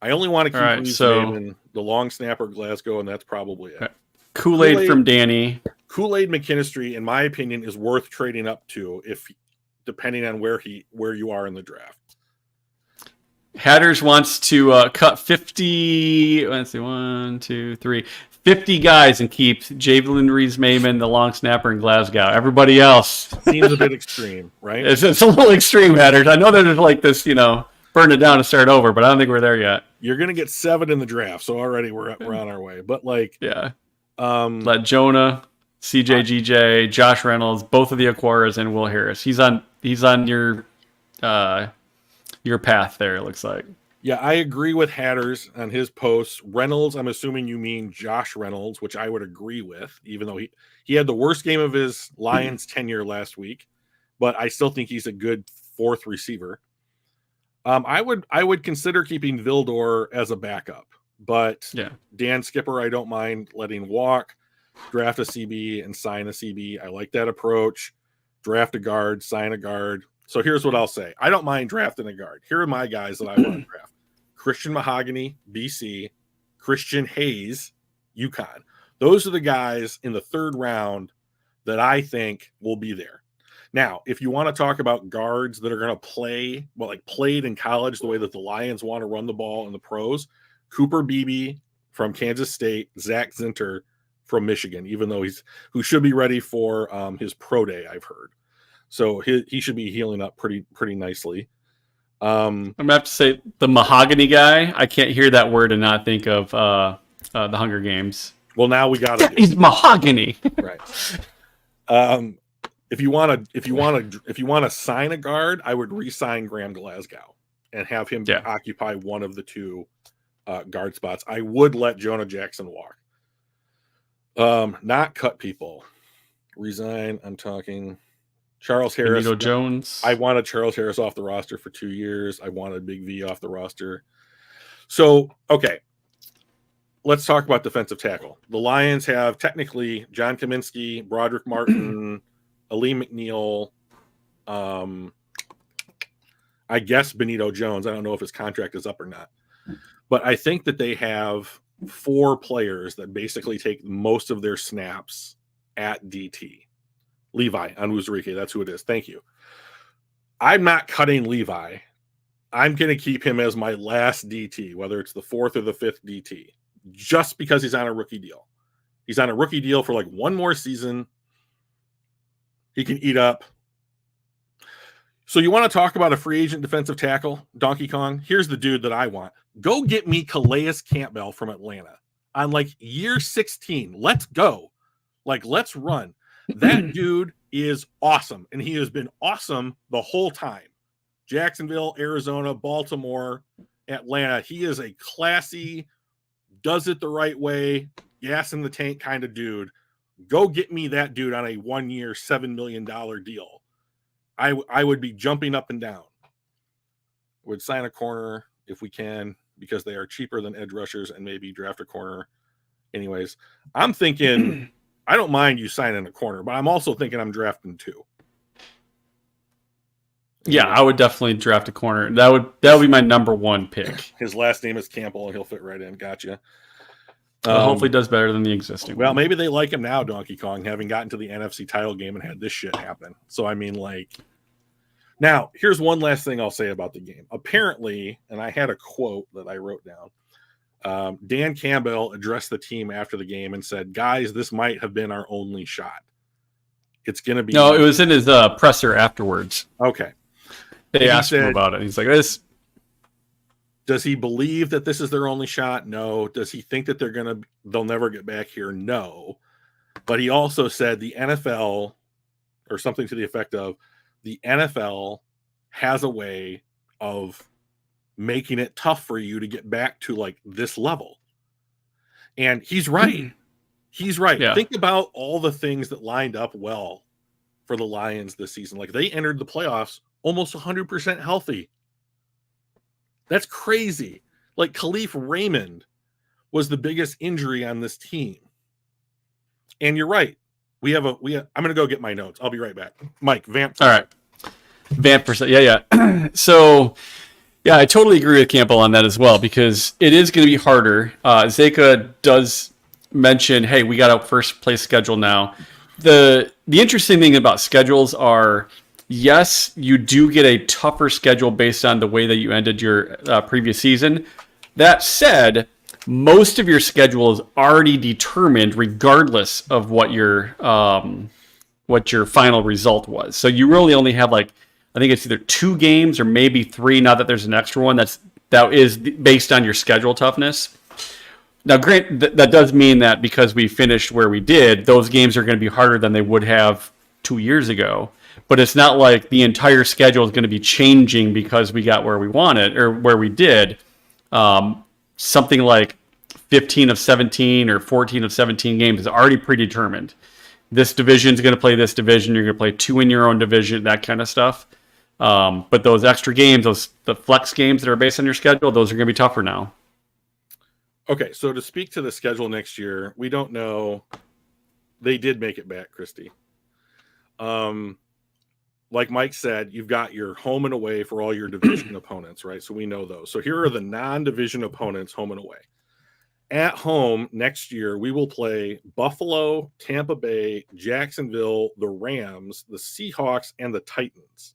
[SPEAKER 1] I only want to keep naming the long snapper Glasgow, and that's probably it.
[SPEAKER 2] Kool-Aid from Danny.
[SPEAKER 1] Kool-Aid McKinstry, in my opinion, is worth trading up to if depending on where you are in the draft.
[SPEAKER 2] Hatters wants to cut 50. Let's see, 1, 2, 3, 50 guys and keep Javelin Rees-Maybin, the long snapper, in Glasgow. Everybody else
[SPEAKER 1] seems a bit extreme, right?
[SPEAKER 2] It's a little extreme, Hatters. I know there's like this, burn it down and start over, but I don't think we're there yet.
[SPEAKER 1] You're gonna get 7 in the draft, so already we're on our way. But like,
[SPEAKER 2] let Jonah, CJ, Josh Reynolds, both of the Aquaras, and Will Harris. He's on your path there. It looks like.
[SPEAKER 1] Yeah, I agree with Hatters on his posts. Reynolds, I'm assuming you mean Josh Reynolds, which I would agree with, even though he had the worst game of his Lions tenure last week, but I still think he's a good 4th receiver. I would consider keeping Vildor as a backup, but Dan Skipper, I don't mind letting walk, draft a CB and sign a CB. I like that approach. Draft a guard, sign a guard. So here's what I'll say. I don't mind drafting a guard. Here are my guys that I want to draft. Christian Mahogany, BC, Christian Hayes, UConn. Those are the guys in the 3rd round that I think will be there. Now, if you want to talk about guards that are going to play, well, like played in college the way that the Lions want to run the ball in the pros, Cooper Beebe from Kansas State, Zach Zinter from Michigan, even though who should be ready for his pro day, I've heard. So he should be healing up pretty nicely.
[SPEAKER 2] I'm going to have to say the mahogany guy. I can't hear that word and not think of the Hunger Games.
[SPEAKER 1] Well, now we got it.
[SPEAKER 2] He's mahogany.
[SPEAKER 1] Right. If you want to sign a guard, I would re-sign Graham Glasgow and have him occupy one of the 2 guard spots. I would let Jonah Jackson walk. Not cut people. Resign. I'm talking Charles Harris.
[SPEAKER 2] Benito Jones.
[SPEAKER 1] I wanted Charles Harris off the roster for 2 years. I wanted Big V off the roster. So, okay. Let's talk about defensive tackle. The Lions have technically John Kaminsky, Broderick Martin, Ali McNeil, I guess Benito Jones. I don't know if his contract is up or not. But I think that they have 4 players that basically take most of their snaps at DT. Levi Onwuzurike, that's who it is. Thank you. I'm not cutting Levi. I'm going to keep him as my last DT, whether it's the 4th or the 5th DT, just because he's on a rookie deal. He's on a rookie deal for like 1 more season. He can eat up. So you want to talk about a free agent defensive tackle, Donkey Kong? Here's the dude that I want. Go get me Calais Campbell from Atlanta on like year 16. Let's go. Like, let's run. That dude is awesome. And he has been awesome the whole time. Jacksonville, Arizona, Baltimore, Atlanta. He is a classy, does it the right way, gas in the tank kind of dude. Go get me that dude on a 1-year, $7 million deal. I would be jumping up and down. Would sign a corner if we can, because they are cheaper than edge rushers, and maybe draft a corner. Anyways, I'm thinking I don't mind you signing a corner, but I'm also thinking I'm drafting 2.
[SPEAKER 2] Yeah, I would definitely draft a corner. That would be my number 1 pick.
[SPEAKER 1] His last name is Campbell, and he'll fit right in. Gotcha.
[SPEAKER 2] Hopefully does better than the existing
[SPEAKER 1] well,
[SPEAKER 2] one.
[SPEAKER 1] maybe they like him now, Donkey Kong, having gotten to the NFC title game and had this shit happen. So, I mean, like, now, here's one last thing I'll say about the game. Apparently, and I had a quote that I wrote down, Dan Campbell addressed the team after the game and said, guys, this might have been our only shot. It's going to be...
[SPEAKER 2] No, it was in his presser afterwards.
[SPEAKER 1] Okay.
[SPEAKER 2] They asked him about it. He's like, this...
[SPEAKER 1] Does he believe that this is their only shot? No. Does he think that they'll never get back here? No. But he also said the NFL, or something to the effect of, the NFL has a way of making it tough for you to get back to like this level. And he's right. He's right. Yeah. Think about all the things that lined up well for the Lions this season. Like, they entered the playoffs almost 100% healthy. That's crazy. Like, Khalif Raymond was the biggest injury on this team. And you're right. I'm going to go get my notes. I'll be right back. Mike, vamp.
[SPEAKER 2] All right. Vamp percent. Yeah. So, yeah, I totally agree with Campbell on that as well, because it is going to be harder. Zeka does mention, hey, we got a first place schedule now. The interesting thing about schedules are, yes, you do get a tougher schedule based on the way that you ended your previous season. That said, most of your schedule is already determined regardless of what your final result was. So you really only have, like, I think it's either 2 games or maybe 3, now that there's an extra one that is based on your schedule toughness. Now, that does mean that because we finished where we did, those games are going to be harder than they would have 2 years ago. But it's not like the entire schedule is going to be changing because we got where we wanted or where we did. Something like 15 of 17 or 14 of 17 games is already predetermined. This division is going to play this division. You're going to play 2 in your own division, that kind of stuff. But those extra games, the flex games that are based on your schedule, those are going to be tougher now.
[SPEAKER 1] Okay, so to speak to the schedule next year, we don't know. They did make it back, Christy. Like Mike said, you've got your home and away for all your division opponents, right? So we know those. So here are the non-division opponents, home and away. At home next year, we will play Buffalo, Tampa Bay, Jacksonville, the Rams, the Seahawks, and the Titans.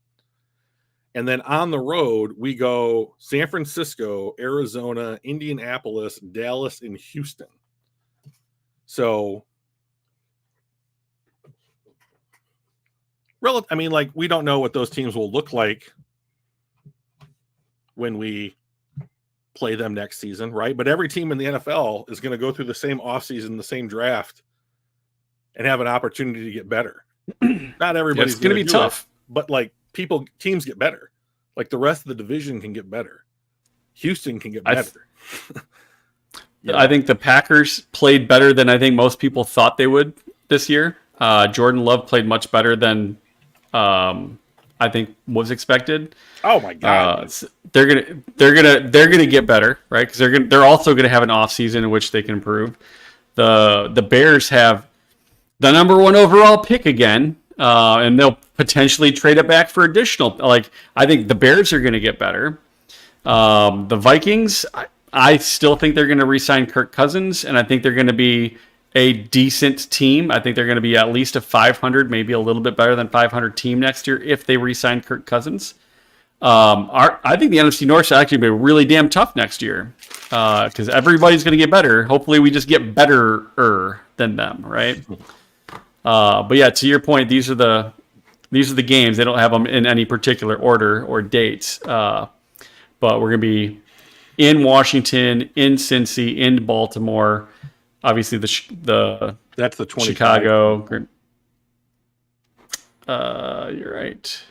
[SPEAKER 1] And then on the road, we go San Francisco, Arizona, Indianapolis, Dallas, and Houston. So, I mean, like, we don't know what those teams will look like when we play them next season, right? But every team in the NFL is going to go through the same offseason, the same draft, and have an opportunity to get better. Not everybody's
[SPEAKER 2] going to be tough,
[SPEAKER 1] but like teams get better. Like the rest of the division can get better. Houston can get better.
[SPEAKER 2] I think the Packers played better than I think most people thought they would this year. Jordan Love played much better than I think was expected.
[SPEAKER 1] Oh my God!
[SPEAKER 2] They're gonna get better, right? Because they're also gonna have an off season in which they can improve. The Bears have the number 1 overall pick again. and they'll potentially trade it back for additional. Like, I think the Bears are going to get better. The Vikings, I still think they're going to re-sign Kirk Cousins, and I think they're going to be a decent team. I think they're going to be at least a 500, maybe a little bit better than 500 team next year if they re-sign Kirk Cousins. I think the NFC North should actually be really damn tough next year because everybody's going to get better. Hopefully, we just get better than them, right? But yeah, to your point, these are the games. They don't have them in any particular order or dates. But we're going to be in Washington, in Cincy, in Baltimore. Obviously,
[SPEAKER 1] that's the 25.
[SPEAKER 2] Chicago. You're right.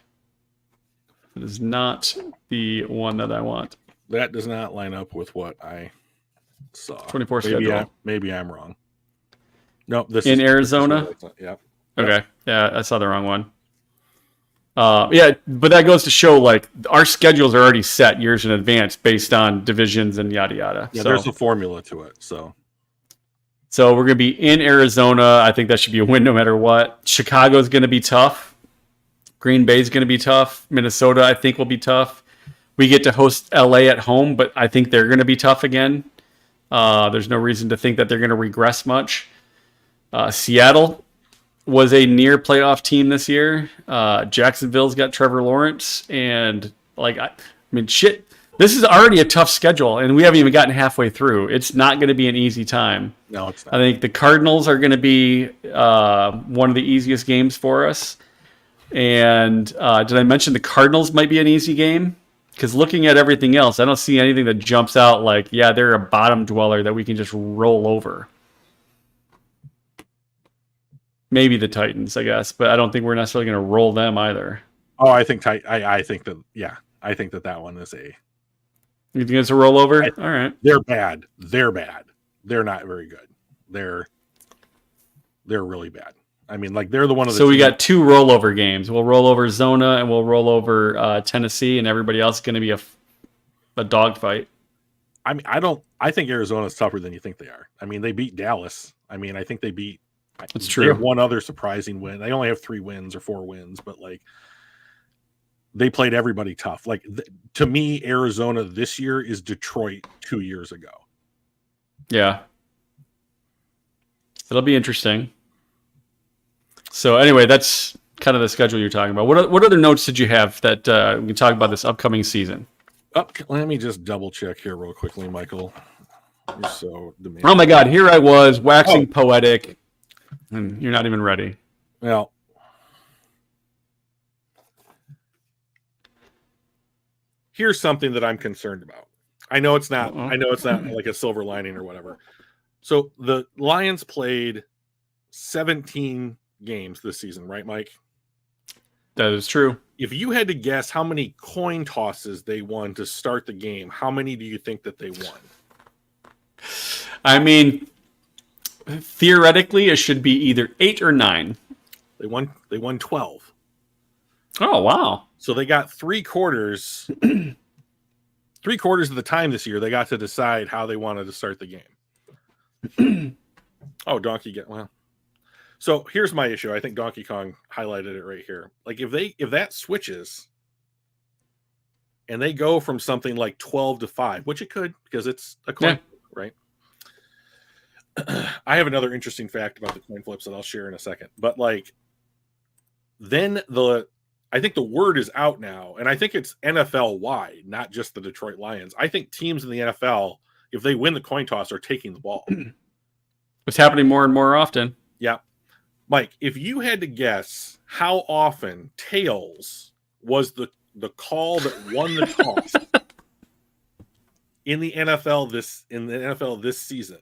[SPEAKER 2] It is not the one that I want.
[SPEAKER 1] That does not line up with what I saw.
[SPEAKER 2] 24 schedule.
[SPEAKER 1] Maybe I'm wrong. No, this
[SPEAKER 2] in Arizona.
[SPEAKER 1] Yeah.
[SPEAKER 2] Okay. Yeah, I saw the wrong one. Yeah, but that goes to show like our schedules are already set years in advance based on divisions and yada yada.
[SPEAKER 1] Yeah, there's a formula to it. So
[SPEAKER 2] we're gonna be in Arizona. I think that should be a win no matter what. Chicago's gonna be tough. Green Bay's gonna be tough. Minnesota, I think, will be tough. We get to host LA at home, but I think they're gonna be tough again. There's no reason to think that they're gonna regress much. Seattle was a near playoff team this year. Jacksonville's got Trevor Lawrence, and shit. This is already a tough schedule, and we haven't even gotten halfway through. It's not going to be an easy time.
[SPEAKER 1] No, it's not.
[SPEAKER 2] I think the Cardinals are going to be one of the easiest games for us. And did I mention the Cardinals might be an easy game? Because looking at everything else, I don't see anything that jumps out like, yeah, they're a bottom dweller that we can just roll over. Maybe the Titans, I guess, but I don't think we're necessarily going to roll them either.
[SPEAKER 1] Oh, I think I think that one is a.
[SPEAKER 2] You think it's a rollover? All right.
[SPEAKER 1] They're bad. They're not very good. They're really bad. I mean, like they're the one of the.
[SPEAKER 2] So we got two rollover games. We'll roll over Zona and we'll roll over Tennessee, and everybody else is going to be a dogfight.
[SPEAKER 1] I mean, I think Arizona's tougher than you think they are. I mean, they beat Dallas. I mean, I think they beat.
[SPEAKER 2] That's true.
[SPEAKER 1] They have one other surprising win. They only have 3 wins or 4 wins, but like they played everybody tough. Like to me, Arizona this year is Detroit 2 years ago.
[SPEAKER 2] Yeah, it'll be interesting. So anyway, that's kind of the schedule you're talking about. What other notes did you have that we can talk about this upcoming season?
[SPEAKER 1] Let me just double check here real quickly, Michael. You're so demanding.
[SPEAKER 2] Oh my God, here I was waxing poetic. And you're not even ready.
[SPEAKER 1] Well, here's something that I'm concerned about. I know it's not like a silver lining or whatever. So the Lions played 17 games this season, right, Mike?
[SPEAKER 2] That is true.
[SPEAKER 1] If you had to guess how many coin tosses they won to start the game, how many do you think that they won?
[SPEAKER 2] I mean, theoretically, it should be either 8 or 9.
[SPEAKER 1] They won 12.
[SPEAKER 2] Oh, wow.
[SPEAKER 1] So they got 3 quarters. 3 quarters of the time this year, they got to decide how they wanted to start the game. Oh, well. So here's my issue. I think Donkey Kong highlighted it right here. Like if that switches and they go from something like 12 to 5, which it could because it's a coin, right? I have another interesting fact about the coin flips that I'll share in a second. But like, then I think the word is out now, and I think it's NFL wide, not just the Detroit Lions. I think teams in the NFL, if they win the coin toss, are taking the ball.
[SPEAKER 2] It's happening more and more often.
[SPEAKER 1] Yeah. Mike, if you had to guess how often tails was the call that won the toss in the NFL this season,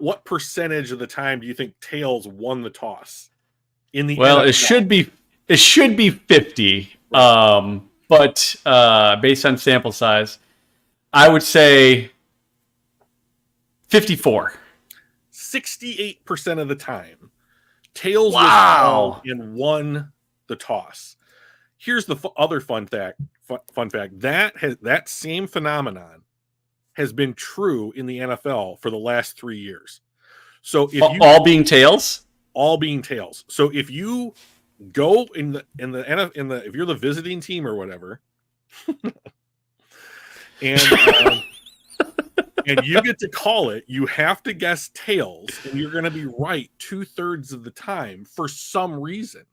[SPEAKER 1] what percentage of the time do you think tails won the toss in the NFL? It should be
[SPEAKER 2] 50. Right. But based on sample size, I would say 54.
[SPEAKER 1] 68% of the time, tails was called and won the toss. Here's the other fun fact. That same phenomenon has been true in the NFL for the last 3 years. So if all being tails. So if you go in the if you're the visiting team or whatever, and and you get to call it, you have to guess tails, and you're going to be right 2/3 of the time for some reason.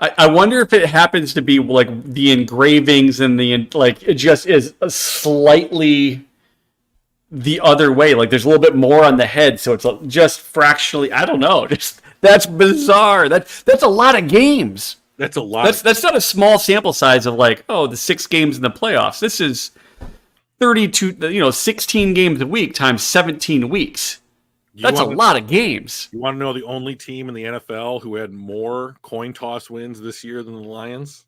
[SPEAKER 2] I wonder if it happens to be like the engravings and it just is slightly the other way. Like there's a little bit more on the head, so it's just fractionally. I don't know. That's bizarre. That's a lot of games.
[SPEAKER 1] That's a lot.
[SPEAKER 2] That's not a small sample size of the 6 games in the playoffs. This is 32. 16 games a week times 17 weeks. That's a lot of games.
[SPEAKER 1] You want to know the only team in the NFL who had more coin toss wins this year than the Lions?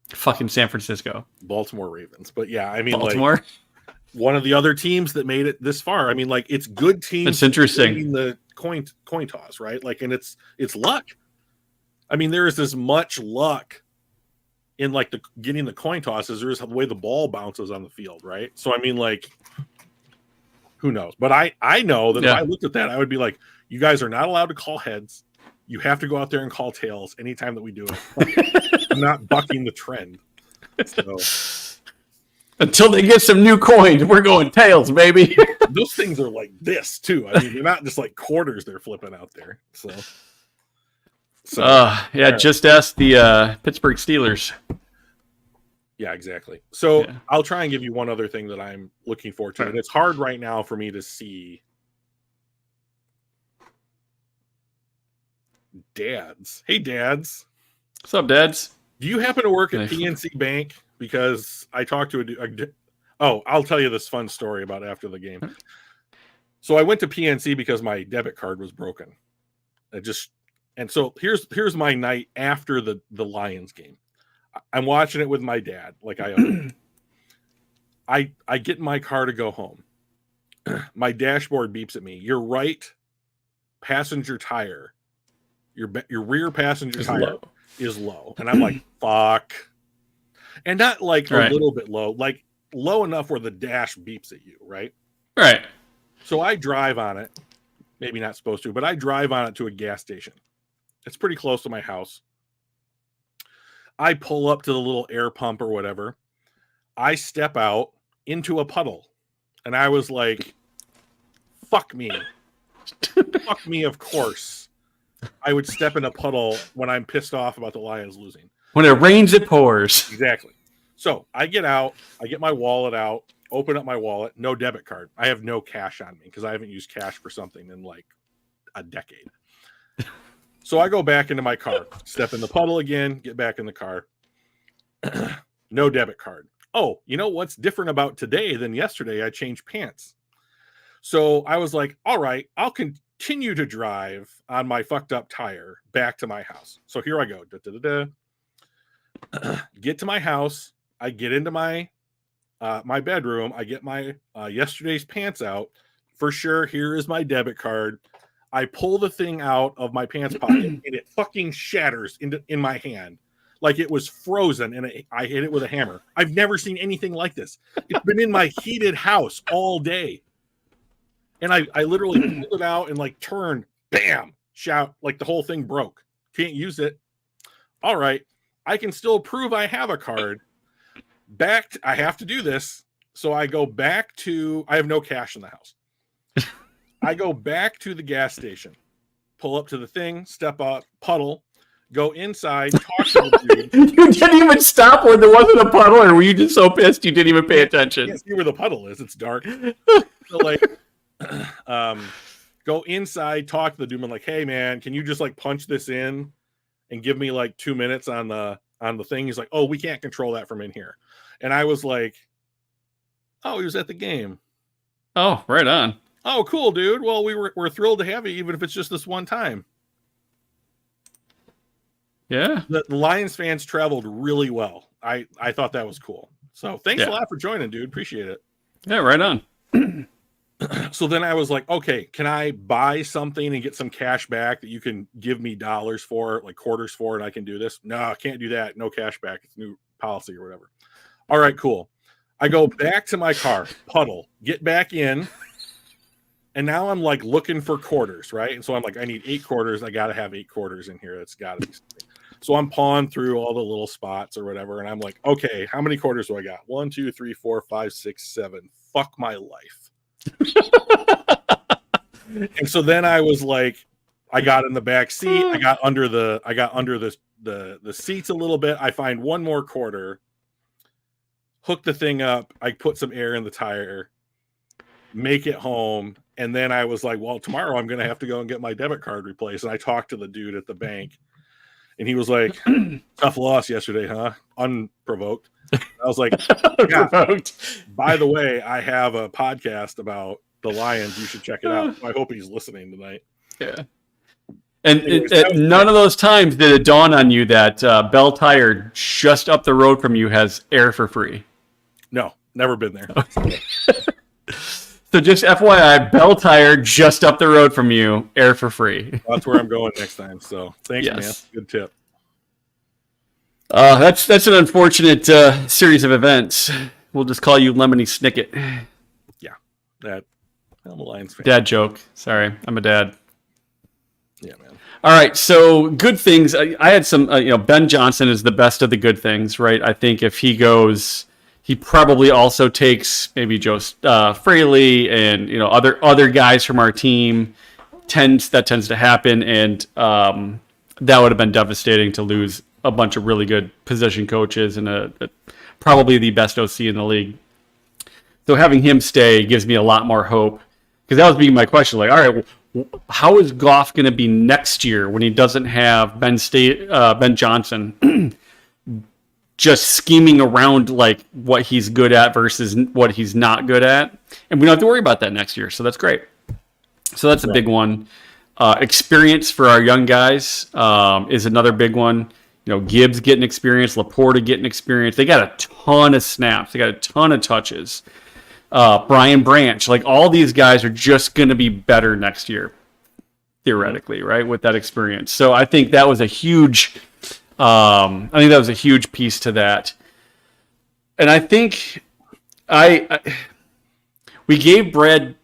[SPEAKER 2] Fucking San Francisco.
[SPEAKER 1] Baltimore Ravens. But yeah, I mean,
[SPEAKER 2] Baltimore.
[SPEAKER 1] One of the other teams that made it this far. I mean, it's good teams.
[SPEAKER 2] That's interesting.
[SPEAKER 1] The coin toss, right? And it's luck. I mean, there is as much luck in the getting the coin toss as there is the way the ball bounces on the field, right? So I mean, who knows? But I know that if I looked at that, I would be like, you guys are not allowed to call heads. You have to go out there and call tails anytime that we do it. I'm not bucking the trend. So.
[SPEAKER 2] Until they get some new coins, we're going tails, baby.
[SPEAKER 1] Those things are like this too. I mean, they're not just like quarters they're flipping out there. So
[SPEAKER 2] just ask the Pittsburgh Steelers.
[SPEAKER 1] Yeah, exactly. So I'll try and give you one other thing that I'm looking forward to. And it's hard right now for me to see dads. Hey, dads.
[SPEAKER 2] What's up, dads?
[SPEAKER 1] Do you happen to work at PNC Bank? Because I talked to I'll tell you this fun story about after the game. So I went to PNC because my debit card was broken. And so here's my night after the Lions game. I'm watching it with my dad, like I get in my car to go home. My dashboard beeps at me. Your right passenger tire, your rear passenger tire is low. And I'm like, fuck. And not a little bit low, low enough where the dash beeps at you, right?
[SPEAKER 2] Right.
[SPEAKER 1] So I drive on it. Maybe not supposed to, but I drive on it to a gas station. It's pretty close to my house. I pull up to the little air pump or whatever. I step out into a puddle. And I was like, fuck me. Fuck me, of course. I would step in a puddle when I'm pissed off about the Lions losing.
[SPEAKER 2] When it rains, it pours.
[SPEAKER 1] Exactly. So I get out. I get my wallet out. Open up my wallet. No debit card. I have no cash on me because I haven't used cash for something in a decade. So I go back into my car, step in the puddle again, get back in the car. No debit card. Oh, you know what's different about today than yesterday? I changed pants. So I was like, all right, I'll continue to drive on my fucked up tire back to my house. So here I go. Get to my house. I get into my my bedroom. I get my yesterday's pants out. For sure, here is my debit card. I pull the thing out of my pants pocket and it fucking shatters in my hand like it was frozen, and I hit it with a hammer. I've never seen anything like this. It's been in my heated house all day. And I literally pulled it out and turned, bam, shout, the whole thing broke. Can't use it. All right. I can still prove I have a card. I have to do this. So I go back to, I have no cash in the house. I go back to the gas station, pull up to the thing, step up, puddle, go inside, talk to the dude.
[SPEAKER 2] You didn't even stop when there wasn't a puddle, or were you just so pissed you didn't even pay attention?
[SPEAKER 1] I can't see where the puddle is. It's dark. So go inside, talk to the dude. I'm like, hey man, can you just punch this in and give me 2 minutes on the thing? He's like, oh, we can't control that from in here. And I was like, oh, he was at the game.
[SPEAKER 2] Oh, right on.
[SPEAKER 1] Oh, cool, dude. Well, we're thrilled to have you, even if it's just this one time.
[SPEAKER 2] Yeah.
[SPEAKER 1] The Lions fans traveled really well. I thought that was cool. So thanks a lot for joining, dude. Appreciate it.
[SPEAKER 2] Yeah, right on.
[SPEAKER 1] So then I was like, okay, can I buy something and get some cash back that you can give me dollars for, quarters for, and I can do this? No, I can't do that. No cash back. It's new policy or whatever. All right, cool. I go back to my car, puddle, get back in. And now I'm like looking for quarters, right? And so I'm like, I need 8 quarters. I got to have 8 quarters in here. That's got to be something. So I'm pawing through all the little spots or whatever. And I'm like, okay, how many quarters do I got? 1, 2, 3, 4, 5, 6, 7. Fuck my life. And so then I was like, I got in the back seat. I got under the seats a little bit. I find one more quarter, hook the thing up. I put some air in the tire, make it home. And then I was like, well, tomorrow I'm going to have to go and get my debit card replaced. And I talked to the dude at the bank and he was like, tough loss yesterday, huh? Unprovoked. I was like, yeah, by the way, I have a podcast about the Lions. You should check it out. I hope he's listening tonight.
[SPEAKER 2] Yeah. And anyways, none of those times did it dawn on you that Bell Tire just up the road from you has air for free.
[SPEAKER 1] No, never been there.
[SPEAKER 2] So just FYI, Bell Tire just up the road from you, air for free.
[SPEAKER 1] That's where I'm going next time. So thanks, man. Good tip.
[SPEAKER 2] That's an unfortunate series of events. We'll just call you Lemony Snicket.
[SPEAKER 1] Yeah, I'm a Lions fan.
[SPEAKER 2] Dad joke. Sorry, I'm a dad.
[SPEAKER 1] Yeah, man.
[SPEAKER 2] All right, so good things. I had some. Ben Johnson is the best of the good things, right? I think if he goes, he probably also takes maybe Joe Fraley and other guys from our team. That tends to happen, and that would have been devastating to lose a bunch of really good position coaches and probably the best OC in the league. So having him stay gives me a lot more hope, because that was being my question. Like, all right, how is Goff going to be next year when he doesn't have Ben Johnson just scheming around like what he's good at versus what he's not good at? And we don't have to worry about that next year. So that's great. So that's a big one. Experience for our young guys is another big one. Gibbs getting experience, Laporta getting experience. They got a ton of snaps. They got a ton of touches. Brian Branch, like all these guys are just going to be better next year, theoretically, right? With that experience. So I think that was a huge, piece to that. And I think we gave Brad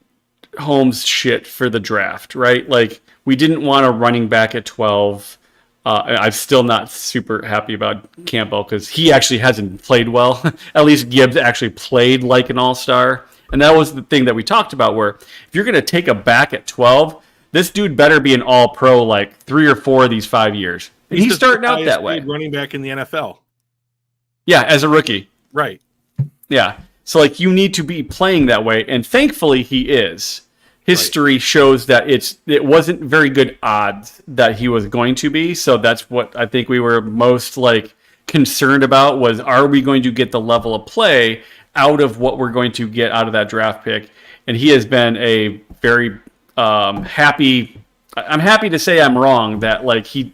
[SPEAKER 2] Holmes shit for the draft, right? Like we didn't want a running back at 12. I'm still not super happy about Campbell because he actually hasn't played well. At least Gibbs actually played like an all-star. And that was the thing that we talked about, where if you're going to take a back at 12, this dude better be an all-pro like 3 or 4 of these 5 years. And he's starting out that way.
[SPEAKER 1] Running back in the NFL.
[SPEAKER 2] Yeah, as a rookie.
[SPEAKER 1] Right.
[SPEAKER 2] Yeah. So like you need to be playing that way. And thankfully he is. History shows that it wasn't very good odds that he was going to be. So that's what I think we were most like concerned about was, are we going to get the level of play out of what we're going to get out of that draft pick? And he has been a very happy. I'm happy to say I'm wrong that like he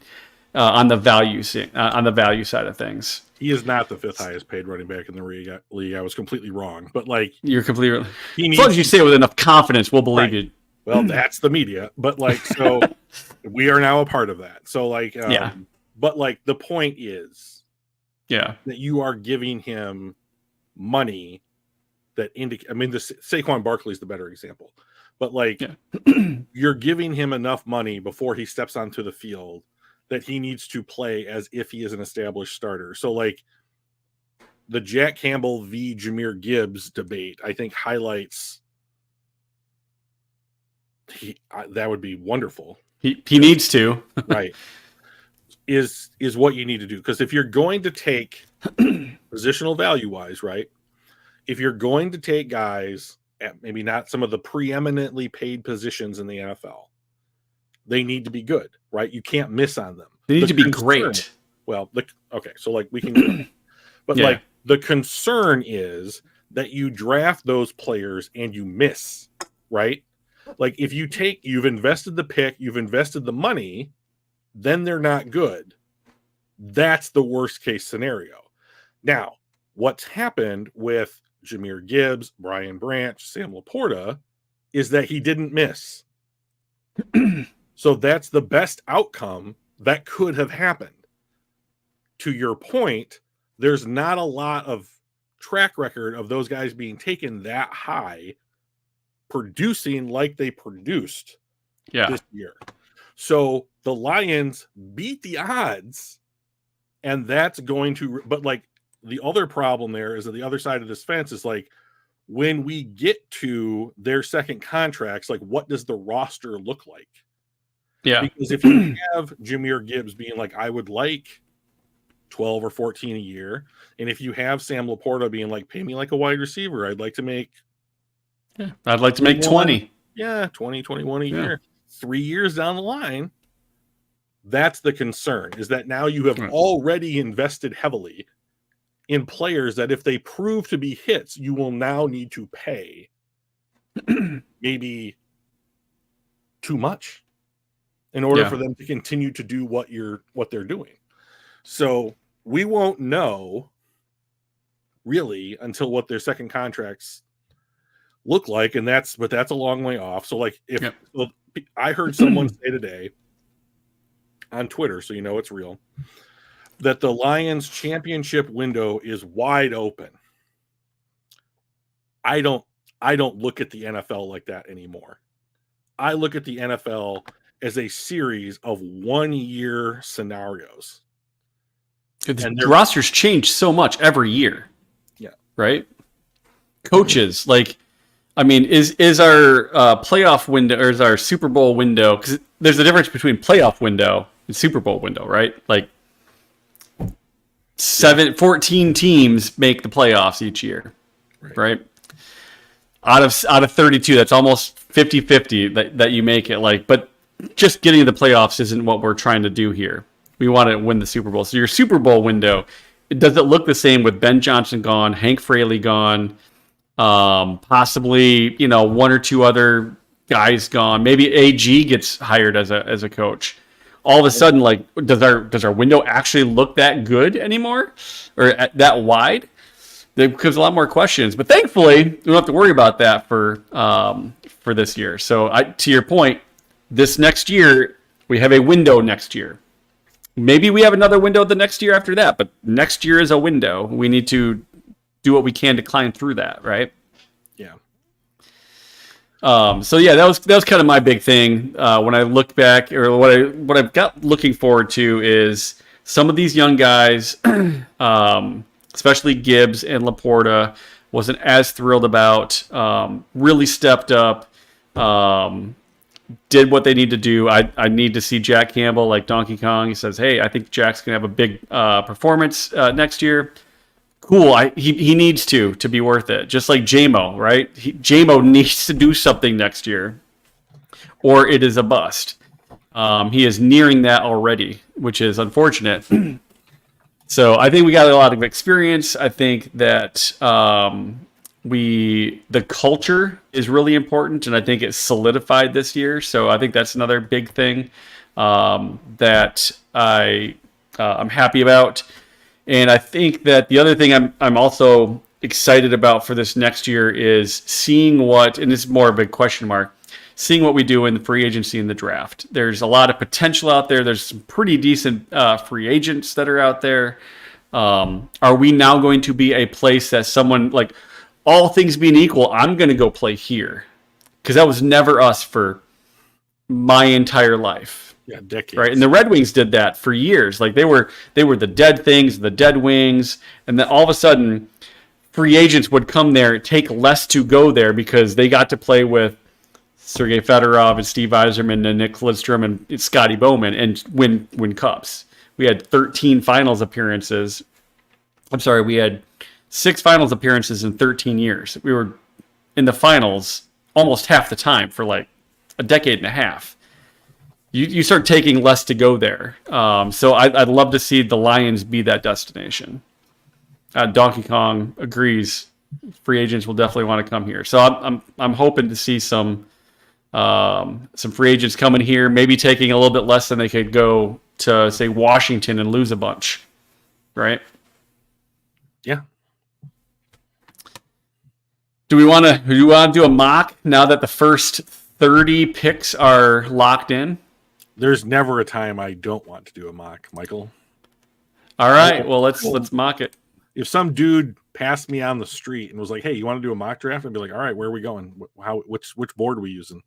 [SPEAKER 2] on the value side of things.
[SPEAKER 1] He is not the 5th highest paid running back in the league. I was completely wrong, but like
[SPEAKER 2] you're completely. As long as you say it with enough confidence, we'll believe you.
[SPEAKER 1] Well, that's the media, but like so, we are now a part of that. So like, but like the point is, that you are giving him money that indicate. I mean, the Saquon Barkley is the better example, but like you're giving him enough money before he steps onto the field that he needs to play as if he is an established starter. So like the Jack Campbell v. Jahmyr Gibbs debate, I think highlights that would be wonderful.
[SPEAKER 2] He needs to.
[SPEAKER 1] Right. Is what you need to do. Because if you're going to take positional value wise, right? If you're going to take guys at maybe not some of the preeminently paid positions in the NFL, they need to be good, right? You can't miss on them.
[SPEAKER 2] They need to be great.
[SPEAKER 1] Well, okay, so like we can, but like the concern is that you draft those players and you miss, right? Like if you've invested the pick, you've invested the money, then they're not good. That's the worst case scenario. Now, what's happened with Jahmyr Gibbs, Brian Branch, Sam Laporta is that he didn't miss. So that's the best outcome that could have happened. To your point, there's not a lot of track record of those guys being taken that high producing like they produced
[SPEAKER 2] Yeah.
[SPEAKER 1] this year. So the Lions beat the odds, and that's going to, but like the other problem there is that the other side of this fence is like, when we get to their second contracts, like what does the roster look like?
[SPEAKER 2] Yeah.
[SPEAKER 1] Because if you have Jahmyr Gibbs being like, I would like 12 or 14 a year, and if you have Sam Laporta being like, pay me like a wide receiver, I'd like to make
[SPEAKER 2] 20.
[SPEAKER 1] Yeah, 20, 21 a year. 3 years down the line, that's the concern, is that now you have already invested heavily in players that if they prove to be hits, you will now need to pay maybe too much in order for them to continue to do what they're doing. So we won't know really until what their second contracts look like, and that's a long way off. So like so I heard someone say today on Twitter, so you know it's real, that the Lions championship window is wide open. I don't look at the NFL like that anymore. I look at the NFL as a series of 1 year scenarios.
[SPEAKER 2] And the rosters change so much every year.
[SPEAKER 1] Yeah.
[SPEAKER 2] Right? Coaches, like, I mean, is our playoff window, or is our Super Bowl window, because there's a difference between playoff window and Super Bowl window, right? Like 14 teams make the playoffs each year, right? Out of 32, that's almost 50-50 that you make it. Like, but just getting to the playoffs isn't what we're trying to do here. We want to win the Super Bowl. So your Super Bowl window, does it look the same with Ben Johnson gone, Hank Fraley gone, possibly, one or two other guys gone, maybe AG gets hired as a coach? All of a sudden, like, does our window actually look that good anymore, or that wide? There becomes a lot more questions. But thankfully, we don't have to worry about that for this year. So to your point, this next year we have a window next year. Maybe we have another window the next year after that, but next year is a window. We need to do what we can to climb through that, right?
[SPEAKER 1] Yeah.
[SPEAKER 2] So yeah, that was kind of my big thing when I look back, or what I've got looking forward to is some of these young guys, especially Gibbs and Laporta, wasn't as thrilled about. Really stepped up, did what they need to do. I need to see Jack Campbell like Donkey Kong. He says, "Hey, I think Jack's gonna have a big performance next year." Cool. He needs to be worth it. Just like JMO, right? JMO needs to do something next year, or it is a bust. He is nearing that already, which is unfortunate. So I think we got a lot of experience. I think that the culture is really important, and I think it's solidified this year. So I think that's another big thing that I'm happy about. And I think that the other thing I'm also excited about for this next year is seeing what, and this is more of a question mark, seeing what we do in the free agency and the draft. There's a lot of potential out there. There's some pretty decent free agents that are out there. Are we now going to be a place that someone, like, all things being equal, I'm going to go play here? Because that was never us for my entire life.
[SPEAKER 1] Yeah, decades.
[SPEAKER 2] Right, and the Red Wings did that for years. Like they were the dead things, the dead wings, and then all of a sudden, free agents would come there, take less to go there because they got to play with Sergei Fedorov and Steve Yzerman and Nick Lidstrom and Scotty Bowman and win cups. We had 13 finals appearances. I'm sorry, we had 6 finals appearances in 13 years. We were in the finals almost half the time for like a decade and a half. You start taking less to go there. So I'd love to see the Lions be that destination. Donkey Kong agrees. Free agents will definitely want to come here. So I'm hoping to see some free agents coming here, maybe taking a little bit less than they could go to, say, Washington and lose a bunch, right?
[SPEAKER 1] Yeah.
[SPEAKER 2] Do we want to do a mock now that the first 30 picks are locked in?
[SPEAKER 1] There's never a time I don't want to do a mock, Michael.
[SPEAKER 2] All right, well let's mock it.
[SPEAKER 1] If some dude passed me on the street and was like, "Hey, you want to do a mock draft?" I'd be like, "All right, where are we going? Which board are we using?"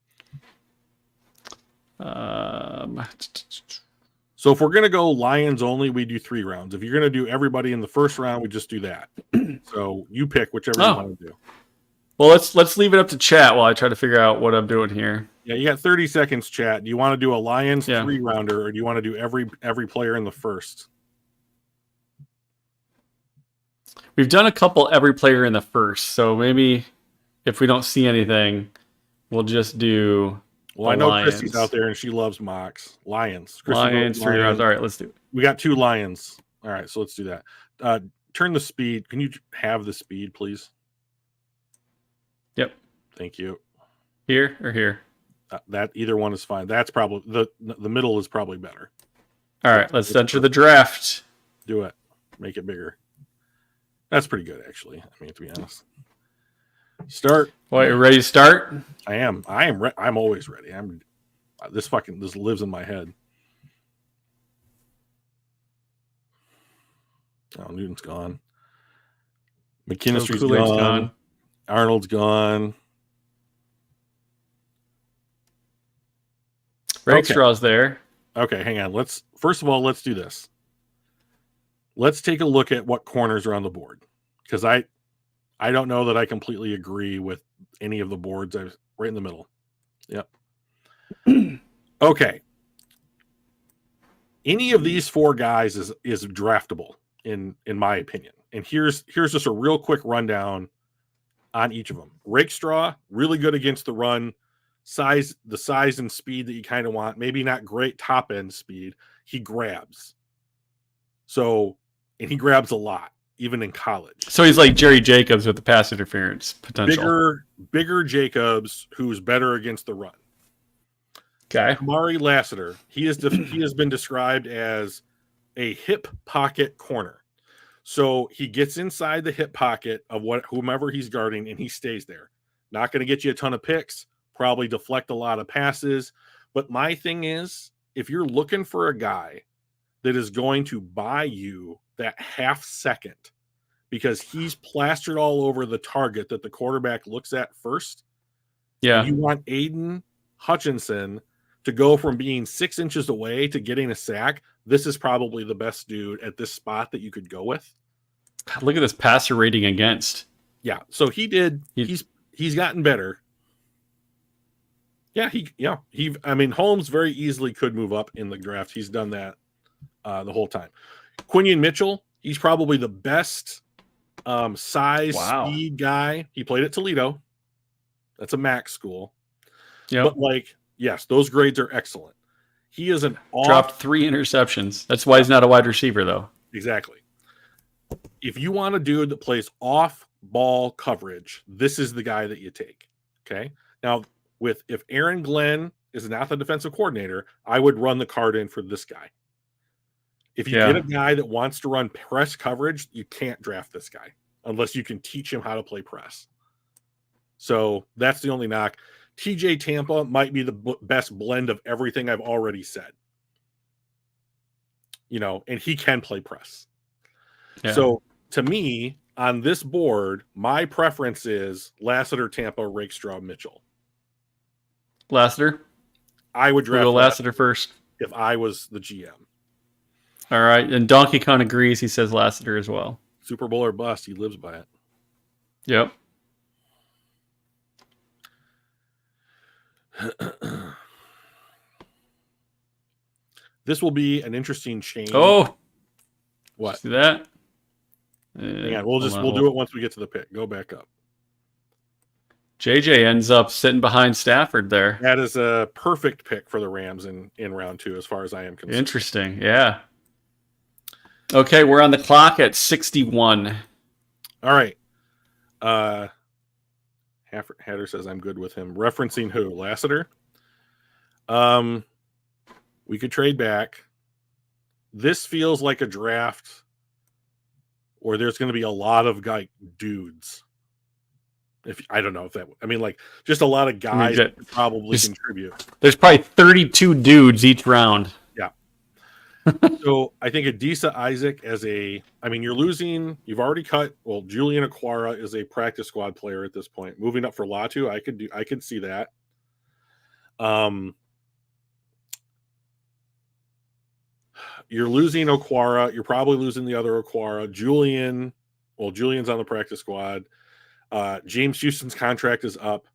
[SPEAKER 1] So if we're gonna go Lions only, we do 3 rounds. If you're gonna do everybody in the first round, we just do that. So you pick whichever you want to do.
[SPEAKER 2] Well, let's leave it up to chat while I try to figure out what I'm doing here.
[SPEAKER 1] Yeah, you got 30 seconds, chat. Do you want to do a Lions 3-rounder, or do you want to do every player in the first?
[SPEAKER 2] We've done a couple every player in the first, so maybe if we don't see anything, we'll just do.
[SPEAKER 1] Well, I know Lions. Christy's out there and she loves mocks. Lions.
[SPEAKER 2] Lions, 3 rounds. All right, let's do it.
[SPEAKER 1] We got 2 Lions. All right, so let's do that. Turn the speed. Can you have the speed, please?
[SPEAKER 2] Yep.
[SPEAKER 1] Thank you.
[SPEAKER 2] Here or here?
[SPEAKER 1] That either one is fine. That's probably the middle is probably better.
[SPEAKER 2] All right, let's enter the draft.
[SPEAKER 1] Do it. Make it bigger. That's pretty good, actually. I mean, to be honest. Start.
[SPEAKER 2] Well, you ready to start?
[SPEAKER 1] I am. I'm always ready. This lives in my head. Oh, Newton's gone. McKinstry's gone. Arnold's gone.
[SPEAKER 2] Rakestraw's there.
[SPEAKER 1] Okay, hang on. First of all, let's do this. Let's take a look at what corners are on the board, because I don't know that I completely agree with any of the boards. I was right in the middle. Yep. Okay. Any of these 4 guys is draftable in my opinion. And here's just a real quick rundown on each of them. Rakestraw, really good against the run. The size and speed that you kind of want. Maybe not great top end speed. He grabs. And he grabs a lot, even in college.
[SPEAKER 2] So he's like Jerry Jacobs with the pass interference potential.
[SPEAKER 1] Bigger Jacobs, who's better against the run.
[SPEAKER 2] Okay.
[SPEAKER 1] Amari Lassiter, he has been described as a hip pocket corner. So he gets inside the hip pocket of whomever he's guarding, and he stays there. Not going to get you a ton of picks, probably deflect a lot of passes. But my thing is, if you're looking for a guy that is going to buy you that half second because he's plastered all over the target that the quarterback looks at first.
[SPEAKER 2] Yeah.
[SPEAKER 1] You want Aiden Hutchinson to go from being 6 inches away to getting a sack. This is probably the best dude at this spot that you could go with.
[SPEAKER 2] God, look at this passer rating against.
[SPEAKER 1] Yeah. So he's gotten better. Yeah. Holmes very easily could move up in the draft. He's done that the whole time. Quinion Mitchell, he's probably the best speed guy. He played at Toledo. That's a MAC school.
[SPEAKER 2] Yeah.
[SPEAKER 1] But yes, those grades are excellent. He is
[SPEAKER 2] dropped 3 interceptions. That's why he's not a wide receiver, though.
[SPEAKER 1] Exactly. If you want a dude that plays off ball coverage, this is the guy that you take. Okay. Now, if Aaron Glenn is not the defensive coordinator, I would run the card in for this guy. If you get a guy that wants to run press coverage, you can't draft this guy unless you can teach him how to play press. So that's the only knock. TJ Tampa might be the best blend of everything I've already said. And he can play press. Yeah. So to me, on this board, my preference is Lassiter, Tampa, Rakestraw, Mitchell.
[SPEAKER 2] Lassiter?
[SPEAKER 1] I would draft
[SPEAKER 2] Lassiter first
[SPEAKER 1] if I was the GM.
[SPEAKER 2] All right. And Donkey Kong agrees. He says Lassiter as well.
[SPEAKER 1] Super Bowl or bust. He lives by it.
[SPEAKER 2] Yep.
[SPEAKER 1] This will be an interesting change.
[SPEAKER 2] Oh,
[SPEAKER 1] what?
[SPEAKER 2] See that?
[SPEAKER 1] Yeah, we'll do it once we get to the pick. Go back up.
[SPEAKER 2] JJ ends up sitting behind Stafford there.
[SPEAKER 1] That is a perfect pick for the Rams in round 2, as far as I am concerned.
[SPEAKER 2] Interesting. Yeah. Okay, we're on the clock at 61.
[SPEAKER 1] All right. Hatter says I'm good with him. Referencing who? Lassiter? We could trade back. This feels like a draft where there's going to be a lot of dudes. I don't know if that. Just a lot of guys that probably contribute.
[SPEAKER 2] There's probably 32 dudes each round.
[SPEAKER 1] Yeah. So I think Adisa Isaac you're losing. You've already cut. Well, Julian Aquara is a practice squad player at this point. Moving up for Latu, I could see that. You're losing Aquara. You're probably losing the other Aquara. Julian's on the practice squad. James Houston's contract is up.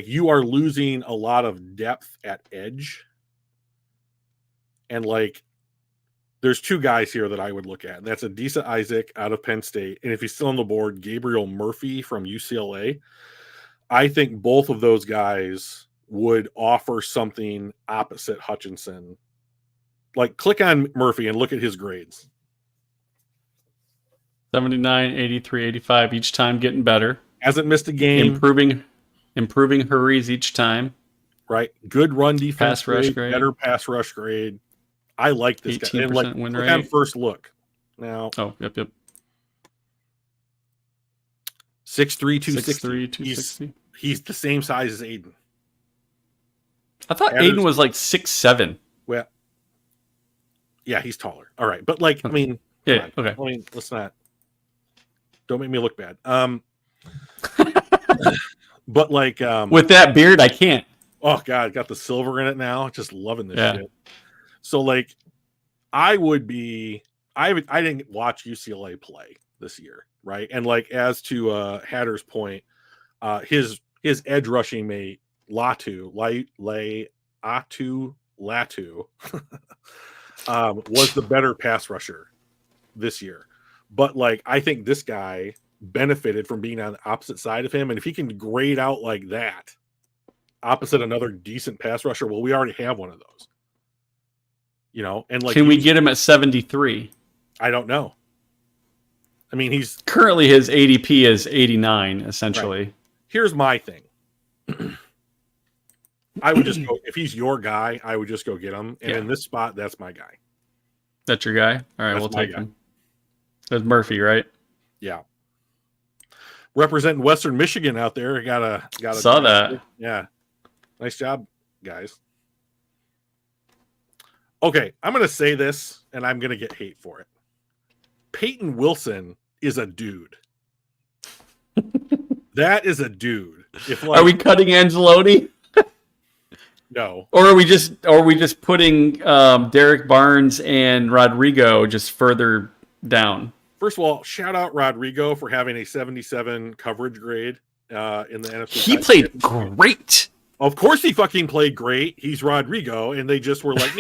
[SPEAKER 1] You are losing a lot of depth at edge. And there's two guys here that I would look at. That's Adisa Isaac out of Penn State. And if he's still on the board, Gabriel Murphy from UCLA. I think both of those guys would offer something opposite Hutchinson. Click on Murphy and look at his grades.
[SPEAKER 2] 79, 83, 85 each time, getting better.
[SPEAKER 1] Hasn't missed a game.
[SPEAKER 2] Improving hurries each time.
[SPEAKER 1] Right. Good run defense.
[SPEAKER 2] Pass rush grade.
[SPEAKER 1] Better pass rush grade. I like this
[SPEAKER 2] 18%
[SPEAKER 1] guy.
[SPEAKER 2] Win
[SPEAKER 1] Click
[SPEAKER 2] rate.
[SPEAKER 1] on first look. Now.
[SPEAKER 2] Oh, yep.
[SPEAKER 1] 6'3", 260.
[SPEAKER 2] 6'3", 260.
[SPEAKER 1] He's the same size as Aiden.
[SPEAKER 2] I thought Aiden was 6'7".
[SPEAKER 1] Well, yeah, he's taller. All right, but
[SPEAKER 2] yeah, okay.
[SPEAKER 1] Let's not. Don't make me look bad. But
[SPEAKER 2] with that beard, I can't.
[SPEAKER 1] Oh God, got the silver in it now. Just loving this shit. So I didn't watch UCLA play this year, right? And as to Hatter's point, his edge rushing mate Latu was the better pass rusher this year. But I think this guy benefited from being on the opposite side of him, and if he can grade out like that opposite another decent pass rusher, well, we already have one of those. And
[SPEAKER 2] can we get him at 73?
[SPEAKER 1] I don't know. I mean, he's
[SPEAKER 2] currently his ADP is 89, essentially.
[SPEAKER 1] Right. Here's my thing. I would just go, if he's your guy, I would just go get him. And in this spot, that's my guy.
[SPEAKER 2] That's your guy? All right, we'll take him. That's Murphy, right?
[SPEAKER 1] Yeah. Representing Western Michigan out there. Got
[SPEAKER 2] saw that.
[SPEAKER 1] Yeah. Nice job, guys. Okay, I'm going to say this, and I'm going to get hate for it. Peyton Wilson is a dude. That is a dude.
[SPEAKER 2] Are we cutting Angelotti?
[SPEAKER 1] No.
[SPEAKER 2] Or are we just putting Derek Barnes and Rodrigo just further down?
[SPEAKER 1] First of all, shout out Rodrigo for having a 77 coverage grade in the NFC.
[SPEAKER 2] He played great.
[SPEAKER 1] Of course he fucking played great. He's Rodrigo, and they just were like,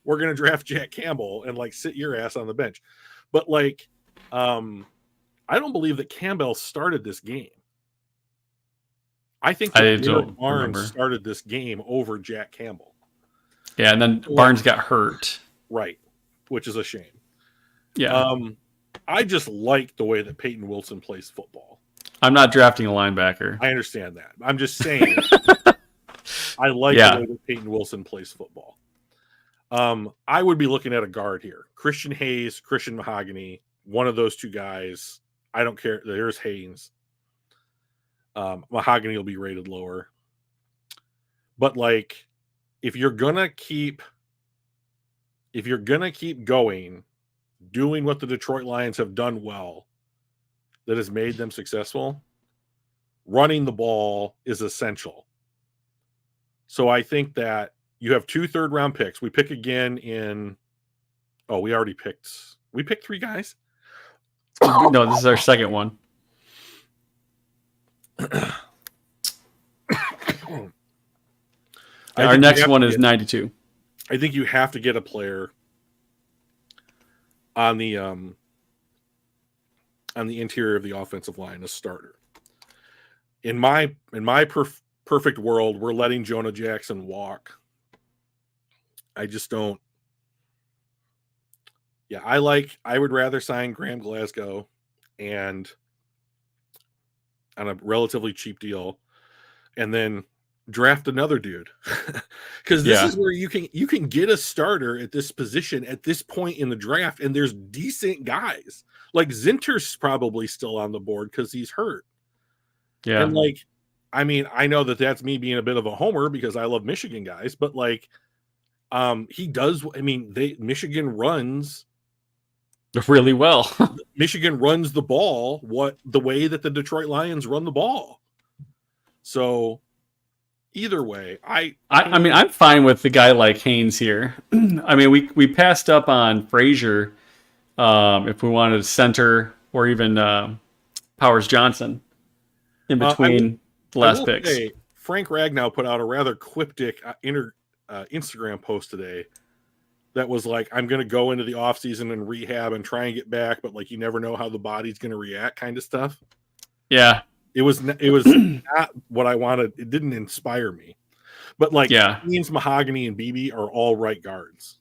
[SPEAKER 1] we're going to draft Jack Campbell and sit your ass on the bench. But I don't believe that Campbell started this game. I think that Derek Barnes started this game over Jack Campbell.
[SPEAKER 2] Yeah, and then Barnes got hurt.
[SPEAKER 1] Right, which is a shame.
[SPEAKER 2] Yeah.
[SPEAKER 1] I just like the way that Peyton Wilson plays football.
[SPEAKER 2] I'm not drafting a linebacker.
[SPEAKER 1] I understand that. I'm just saying I like the way that Peyton Wilson plays football. I would be looking at a guard here. Christian Hayes, Christian Mahogany, one of those two guys. I don't care. There's Haynes. Mahogany will be rated lower. But if you're gonna keep going, doing what the Detroit Lions have done well, that has made them successful, running the ball is essential. So I think that you have 2 third-round picks. We pick again in. Oh, we picked 3 guys.
[SPEAKER 2] No, this is our second one. Our next one is 92.
[SPEAKER 1] I think you have to get a player on the interior of the offensive line, a starter. In my perfect world, we're letting Jonah Jackson walk. I just don't. Yeah, I would rather sign Graham Glasgow and on a relatively cheap deal, and then draft another dude. Because this is where you can get a starter at this position at this point in the draft, and there's decent guys. Zinter's probably still on the board because he's hurt.
[SPEAKER 2] Yeah.
[SPEAKER 1] And I know that that's me being a bit of a homer because I love Michigan guys, but He does. I mean, Michigan runs
[SPEAKER 2] really well.
[SPEAKER 1] Michigan runs the ball the way that the Detroit Lions run the ball. So either way, I
[SPEAKER 2] mean, I'm fine with the guy like Haynes here. I mean, we passed up on Frazier if we wanted a center or even Powers Johnson in between the last picks.
[SPEAKER 1] Frank Ragnow put out a rather cryptic Instagram post today that was like, I'm going to go into the offseason and rehab and try and get back, but like you never know how the body's going to react kind of stuff.
[SPEAKER 2] Yeah.
[SPEAKER 1] It was not what I wanted. It didn't inspire me. But like Haynes, Mahogany, and BB are all right guards.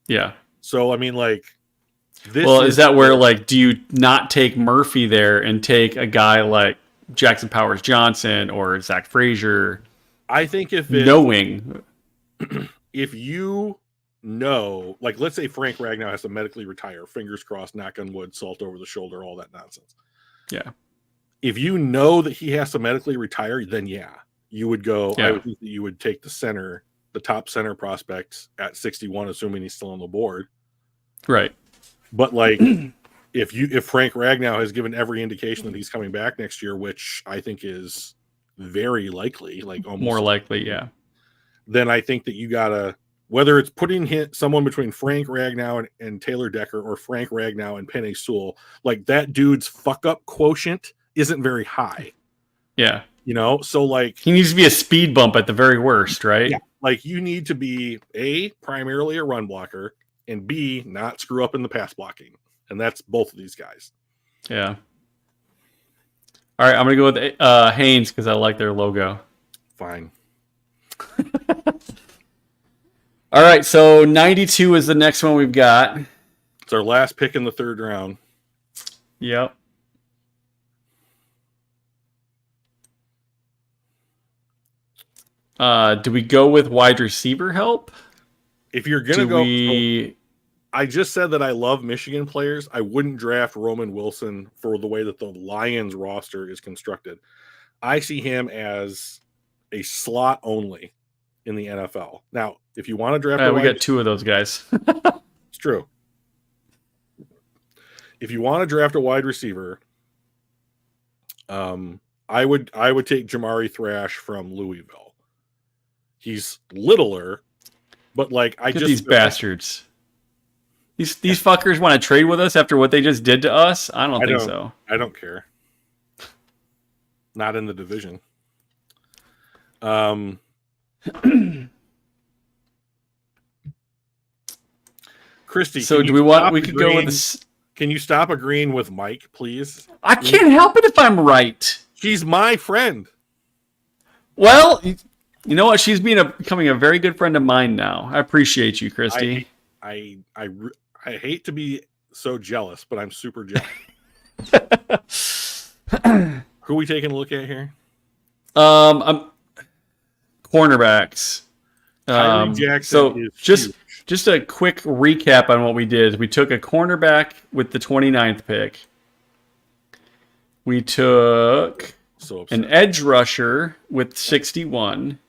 [SPEAKER 2] Yeah.
[SPEAKER 1] So I mean, like,
[SPEAKER 2] is that where like do you not take Murphy there and take a guy like Jackson Powers Johnson or Zach Frazier?
[SPEAKER 1] I think if you know, like, let's say Frank Ragnow has to medically retire, fingers crossed, knock on wood, salt over the shoulder, all that nonsense.
[SPEAKER 2] Yeah.
[SPEAKER 1] If you know that he has to medically retire, then you would go.
[SPEAKER 2] Yeah.
[SPEAKER 1] I would think that you would take the top center prospects at 61, assuming he's still on the board.
[SPEAKER 2] Right.
[SPEAKER 1] But like, if Frank Ragnow has given every indication that he's coming back next year, which I think is very likely, like almost
[SPEAKER 2] more likely, yeah,
[SPEAKER 1] then I think that you gotta, whether it's putting someone between Frank Ragnow and Taylor Decker or Frank Ragnow and Penei Sewell, like that dude's fuck up quotient isn't very high.
[SPEAKER 2] Yeah.
[SPEAKER 1] You know, so like
[SPEAKER 2] he needs to be a speed bump at the very worst, right?
[SPEAKER 1] Yeah. Like you need to be primarily a run blocker, and B, not screw up in the pass blocking. And that's both of these guys.
[SPEAKER 2] Yeah. All right, I'm going to go with Haynes because I like their logo.
[SPEAKER 1] Fine.
[SPEAKER 2] All right, so 92 is the next one we've got.
[SPEAKER 1] It's our last pick in the third round.
[SPEAKER 2] Yep. Do we go with wide receiver help?
[SPEAKER 1] If you're going to go... I just said that I love Michigan players. I wouldn't draft Roman Wilson for the way that the Lions roster is constructed. I see him as a slot only in the NFL. Now, if you want to draft...
[SPEAKER 2] we got two of those guys.
[SPEAKER 1] It's true. If you want to draft a wide receiver, I would take Jamari Thrash from Louisville. He's littler, but like
[SPEAKER 2] these bastards. These fuckers want to trade with us after what they just did to us? I don't think so.
[SPEAKER 1] I don't care. Not in the division. Christy,
[SPEAKER 2] so do we want? We could go with this.
[SPEAKER 1] Can you stop agreeing with Mike, please?
[SPEAKER 2] I can't help it if I'm right.
[SPEAKER 1] She's my friend.
[SPEAKER 2] Well, you know what? She's becoming a very good friend of mine now. I appreciate you, Christy.
[SPEAKER 1] I hate to be so jealous, but I'm super jealous. Who are we taking a look at here?
[SPEAKER 2] Cornerbacks.
[SPEAKER 1] Jackson
[SPEAKER 2] so
[SPEAKER 1] is
[SPEAKER 2] just a quick recap on what we did. We took a cornerback with the 29th pick. We took an edge rusher with 61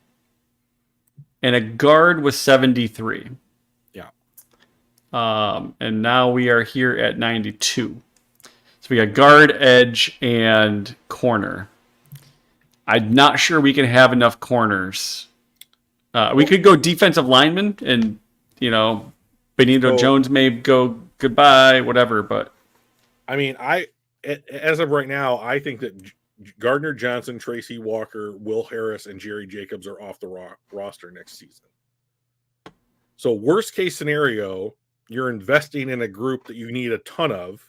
[SPEAKER 2] and a guard with 73. And now we are here at 92. So we got guard, edge, and corner. I'm not sure we can have enough corners. We could go defensive lineman, and Benito Jones may go goodbye, whatever. But
[SPEAKER 1] I mean, as of right now, I think that Gardner Johnson, Tracy Walker, Will Harris, and Jerry Jacobs are off the roster next season. So worst case scenario, you're investing in a group that you need a ton of.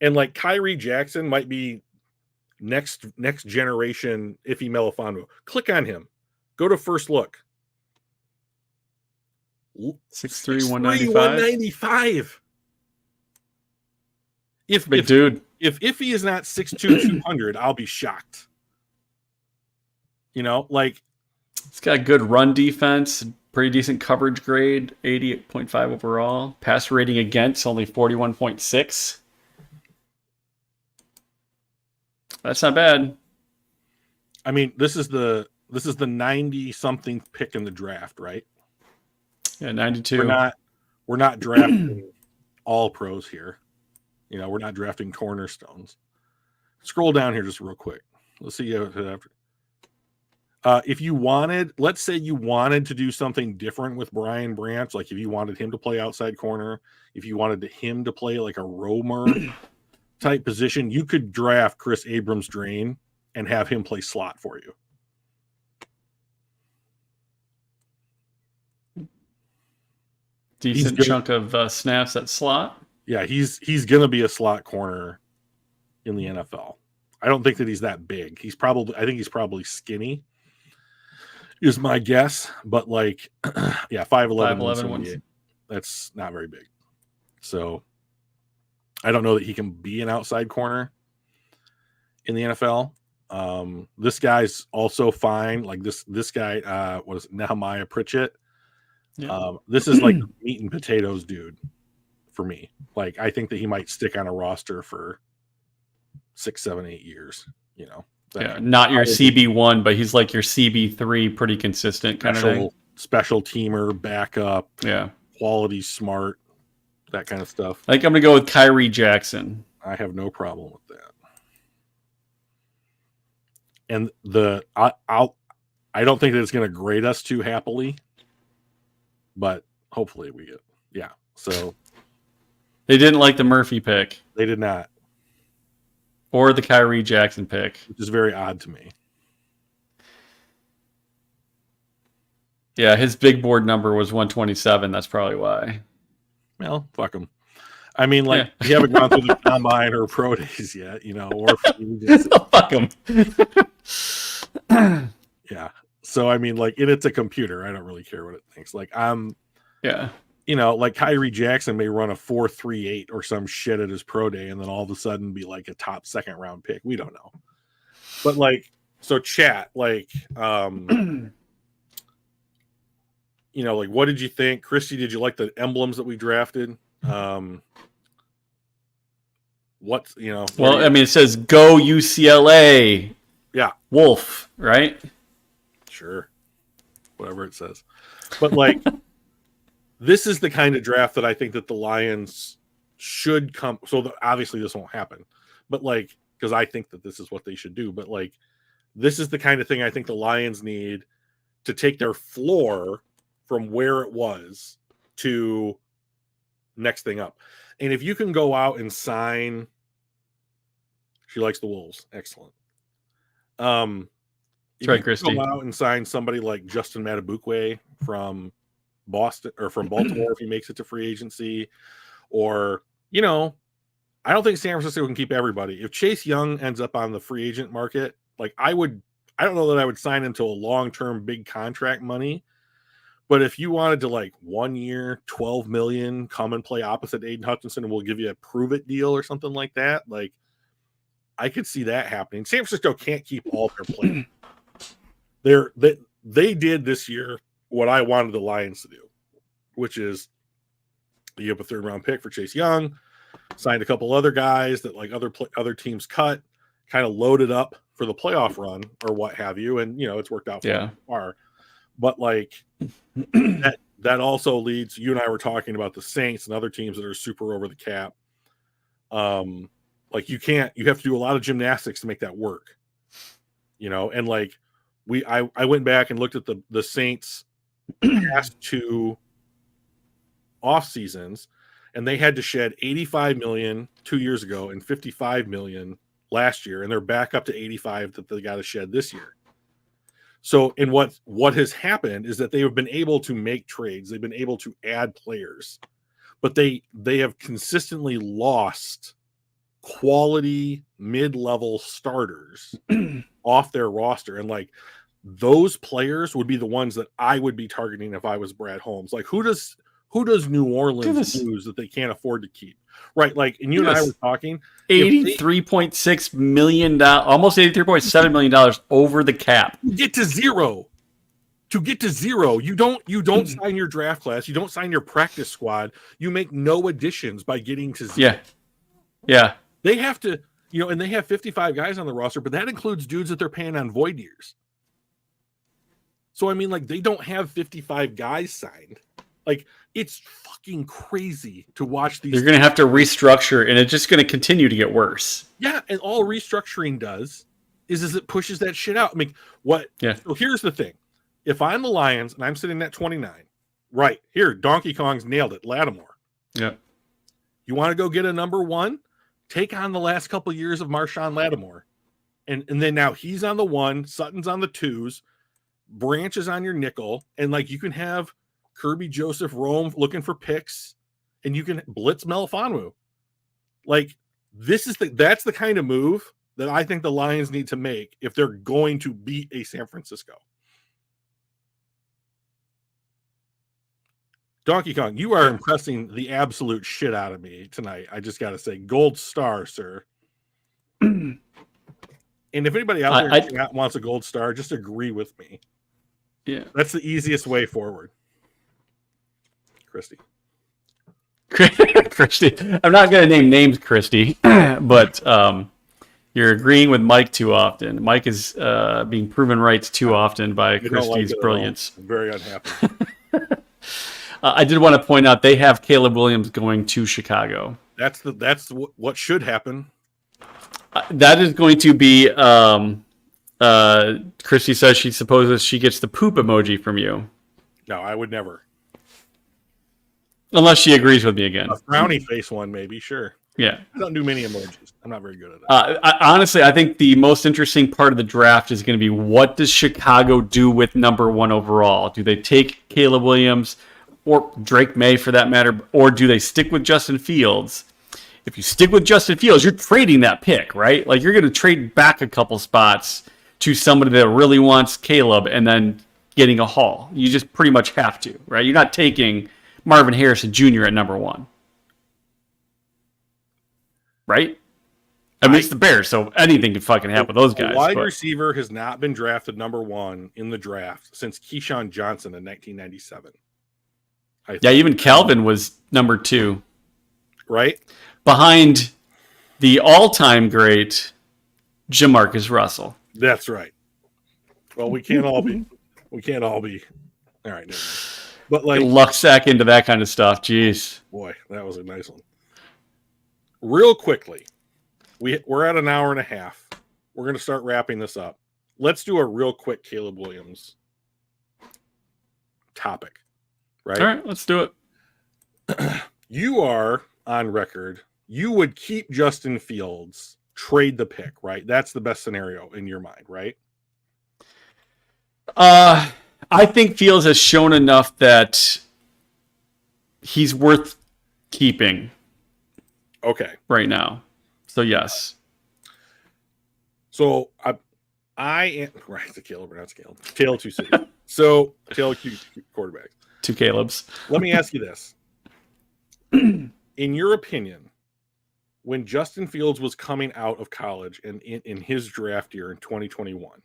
[SPEAKER 1] And like Kyrie Jackson might be next generation Ife Melifonwu. Click on him. Go to first look.
[SPEAKER 2] 6'3", 195.
[SPEAKER 1] Big
[SPEAKER 2] dude.
[SPEAKER 1] If Ife is not 6'2", 200, I'll be shocked. Like
[SPEAKER 2] it's got good run defense. Pretty decent coverage grade, 88.5 overall. Pass rating against, only 41.6. That's not bad.
[SPEAKER 1] I mean, this is the this is the 90-something pick in the draft, right?
[SPEAKER 2] Yeah, 92.
[SPEAKER 1] We're not drafting all pros here. You know, we're not drafting cornerstones. Scroll down here just real quick. Let's see after. If you wanted, let's say you wanted to do something different with Brian Branch, like if you wanted him to play outside corner, if you wanted him to play like a roamer type position, you could draft Chris Abrams-Drain and have him play slot for you.
[SPEAKER 2] Decent chunk of snaps at slot.
[SPEAKER 1] Yeah, he's going to be a slot corner in the NFL. I don't think that he's that big. I think he's probably skinny, is my guess. But like, yeah, 5'11", 178. That's not very big. So I don't know that he can be an outside corner in the NFL. This guy's also fine. Like this guy was Nehemiah Pritchett. Yeah. This is like meat and potatoes dude for me. Like, I think that he might stick on a roster for 6, 7, 8 years, you know.
[SPEAKER 2] Yeah, not your CB1, but he's like your CB3, pretty consistent kind of thing.
[SPEAKER 1] Special teamer, backup,
[SPEAKER 2] yeah,
[SPEAKER 1] quality, smart, that kind of stuff.
[SPEAKER 2] I think I'm going to go with Kyrie Jackson.
[SPEAKER 1] I have no problem with that. And I don't think that it's going to grade us too happily, but hopefully we get, yeah. So
[SPEAKER 2] they didn't like the Murphy pick.
[SPEAKER 1] They did not.
[SPEAKER 2] Or the Kyrie Jackson pick.
[SPEAKER 1] Which is very odd to me.
[SPEAKER 2] Yeah, his big board number was 127. That's probably why.
[SPEAKER 1] Well, fuck him. I mean, like, you haven't gone through the combine or pro days yet, you know, or
[SPEAKER 2] fuck him.
[SPEAKER 1] Yeah. So, I mean, like, it's a computer. I don't really care what it thinks. Like,
[SPEAKER 2] yeah.
[SPEAKER 1] You know, like Kyrie Jackson may run a 4.38 or some shit at his pro day and then all of a sudden be like a top second round pick. We don't know. But like, so chat, like, you know, like, what did you think? Christy, did you like the emblems that we drafted? What's, you know?
[SPEAKER 2] Well, I mean, it says go UCLA.
[SPEAKER 1] Yeah.
[SPEAKER 2] Wolf, right?
[SPEAKER 1] Sure. Whatever it says. But like, this is the kind of draft that I think that the Lions should come. So obviously this won't happen, but like, because I think that this is what they should do. But like, this is the kind of thing I think the Lions need to take their floor from where it was to next thing up. And if you can go out and sign, she likes the Wolves. Excellent.
[SPEAKER 2] That's right, Christy.
[SPEAKER 1] Go out and sign somebody like Justin Matabukwe from Boston or from Baltimore if he makes it to free agency, or, you know, I don't think San Francisco can keep everybody. If Chase Young ends up on the free agent market, like I don't know that I would sign him to a long-term big contract money, but if you wanted to like 1 year, $12 million, come and play opposite Aiden Hutchinson and we'll give you a prove it deal or something like that, like I could see that happening. San Francisco can't keep all their players. They did this year what I wanted the Lions to do, which is you have a 3rd round pick for Chase Young, signed a couple other guys that like other teams cut, kind of loaded up for the playoff run or what have you. And, you know, it's worked out for far, but like that also leads, you and I were talking about the Saints and other teams that are super over the cap. Like you have to do a lot of gymnastics to make that work, you know? And like I went back and looked at the Saints past 2 off seasons, and they had to shed $85 million 2 years ago and $55 million last year, and they're back up to 85 that they got to shed this year. So, and what has happened is that they have been able to make trades, they've been able to add players, but they have consistently lost quality mid-level starters off their roster, and like those players would be the ones that I would be targeting if I was Brad Holmes. Like, who does New Orleans lose that they can't afford to keep? Right. Like, and you and I were talking
[SPEAKER 2] $83.6 million, almost $83.7 million over the cap.
[SPEAKER 1] To get to zero, you don't sign your draft class. You don't sign your practice squad. You make no additions by getting to zero.
[SPEAKER 2] Yeah.
[SPEAKER 1] They have to, you know, and they have 55 guys on the roster, but that includes dudes that they're paying on void years. So, I mean, like, they don't have 55 guys signed. Like, it's fucking crazy to watch these.
[SPEAKER 2] They're going to have to restructure, and it's just going to continue to get worse.
[SPEAKER 1] Yeah, and all restructuring does is it pushes that shit out. I mean, what?
[SPEAKER 2] Yeah.
[SPEAKER 1] So here's the thing. If I'm the Lions and I'm sitting at 29, right, here, Donkey Kong's nailed it, Lattimore.
[SPEAKER 2] Yeah.
[SPEAKER 1] You want to go get a number one? Take on the last couple of years of Marshawn Lattimore. And then now he's on the one, Sutton's on the twos, Branch is on your nickel, and like you can have Kirby Joseph roam looking for picks, and you can blitz Melifonwu. Like that's the kind of move that I think the Lions need to make if they're going to beat a San Francisco. Donkey Kong, you are impressing the absolute shit out of me tonight. I just got to say, gold star, sir. And if anybody out there in chat wants a gold star, just agree with me.
[SPEAKER 2] Yeah.
[SPEAKER 1] That's the easiest way forward. Christy.
[SPEAKER 2] Christy. I'm not going to name names, Christy, but you're agreeing with Mike too often. Mike is being proven right too often by Christy's brilliance.
[SPEAKER 1] I'm very unhappy.
[SPEAKER 2] I did want to point out they have Caleb Williams going to Chicago.
[SPEAKER 1] That's what should happen.
[SPEAKER 2] That is going to be. Christy says she supposes she gets the poop emoji from you.
[SPEAKER 1] No, I would never.
[SPEAKER 2] Unless she agrees with me again.
[SPEAKER 1] A frowny face one, maybe. Sure.
[SPEAKER 2] Yeah.
[SPEAKER 1] I don't do many emojis. I'm not very good at it.
[SPEAKER 2] Honestly, I think the most interesting part of the draft is going to be what does Chicago do with number one overall? Do they take Caleb Williams or Drake May for that matter, or do they stick with Justin Fields? If you stick with Justin Fields, you're trading that pick, right? Like you're going to trade back a couple spots to somebody that really wants Caleb and then getting a haul. You just pretty much have to, right? You're not taking Marvin Harrison Jr. at number one. Right? I mean, it's the Bears, so anything can fucking happen with those guys.
[SPEAKER 1] Wide receiver has not been drafted number one in the draft since Keyshawn Johnson in 1997.
[SPEAKER 2] Yeah, even Calvin was number two.
[SPEAKER 1] Right?
[SPEAKER 2] Behind the all-time great Jamarcus Russell.
[SPEAKER 1] That's right. Well, we can't all be. We can't all be. All right. Never mind. But like
[SPEAKER 2] luck sack into that kind of stuff. Jeez.
[SPEAKER 1] Boy, that was a nice one. Real quickly, we're at an hour and a half. We're going to start wrapping this up. Let's do a real quick Caleb Williams topic. Right?
[SPEAKER 2] All right, let's do it.
[SPEAKER 1] You are on record. You would keep Justin Fields, trade the pick, right? That's the best scenario in your mind, right?
[SPEAKER 2] I think Fields has shown enough that he's worth keeping.
[SPEAKER 1] Okay.
[SPEAKER 2] Right now. So, yes.
[SPEAKER 1] So, I am... Right, the Caleb, not Caleb. Tail two cities. So, Tail quarterbacks.
[SPEAKER 2] Two Calebs.
[SPEAKER 1] Let me ask you this. In your opinion, when Justin Fields was coming out of college and in his draft year in 2021,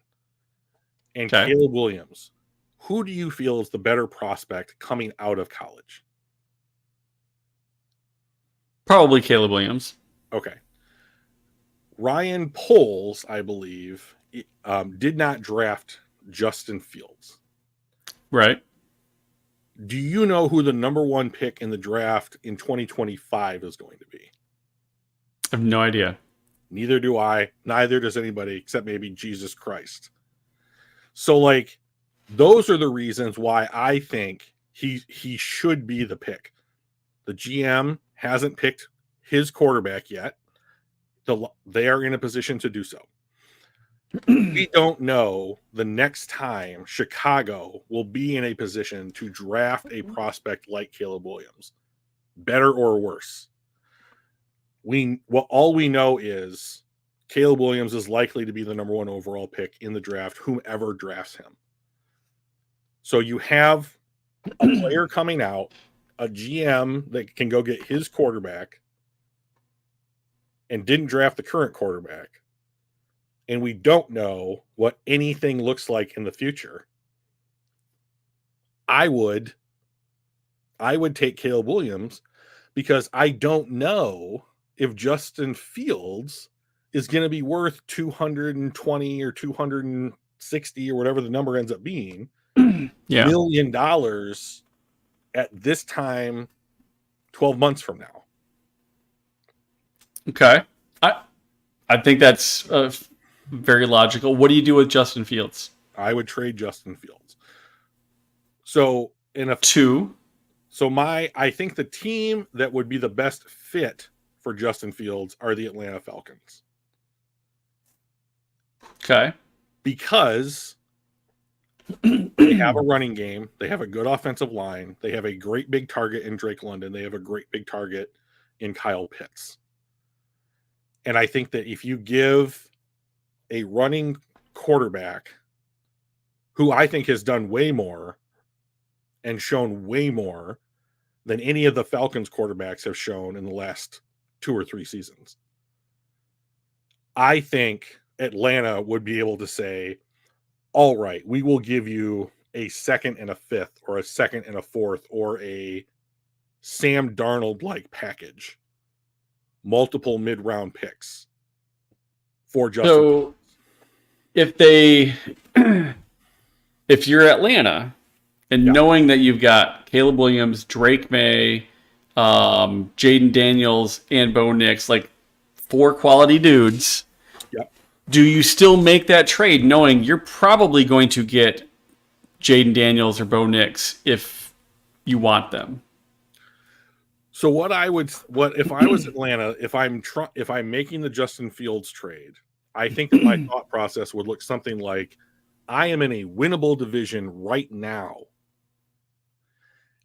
[SPEAKER 1] and Caleb Williams, who do you feel is the better prospect coming out of college?
[SPEAKER 2] Probably Caleb Williams.
[SPEAKER 1] Okay. Ryan Poles, I believe, did not draft Justin Fields.
[SPEAKER 2] Right.
[SPEAKER 1] Do you know who the number one pick in the draft in 2025 is going to be?
[SPEAKER 2] I have no idea.
[SPEAKER 1] Neither do I. Neither does anybody except maybe Jesus Christ. So, like, those are the reasons why I think he should be the pick. The GM hasn't picked his quarterback yet. They are in a position to do so. We don't know the next time Chicago will be in a position to draft a prospect like Caleb Williams, better or worse. All we know is Caleb Williams is likely to be the number one overall pick in the draft, whomever drafts him. So you have a player coming out, a GM that can go get his quarterback and didn't draft the current quarterback. And we don't know what anything looks like in the future. I would take Caleb Williams because I don't know if Justin Fields is going to be worth 220 or 260 or whatever the number ends up being million at this time 12 months from now.
[SPEAKER 2] Okay. I think that's very logical. What do you do with Justin Fields?
[SPEAKER 1] I would trade Justin Fields. So I think the team that would be the best fit for Justin Fields are the Atlanta Falcons.
[SPEAKER 2] Okay.
[SPEAKER 1] Because they have a running game, they have a good offensive line, they have a great big target in Drake London, they have a great big target in Kyle Pitts. And I think that if you give a running quarterback who I think has done way more and shown way more than any of the Falcons quarterbacks have shown in the last 2 or 3 seasons, I think Atlanta would be able to say, all right, we will give you a second and a fifth or a second and a fourth or a Sam Darnold-like package, multiple mid-round picks for Justin.
[SPEAKER 2] So if you're Atlanta and knowing that you've got Caleb Williams, Drake May, Jaden Daniels, and Bo Nix, like 4 quality dudes, do you still make that trade knowing you're probably going to get Jaden Daniels or Bo Nix if you want them?
[SPEAKER 1] So what if I was Atlanta, if I'm making the Justin Fields trade, I think that my thought process would look something like, I am in a winnable division right now,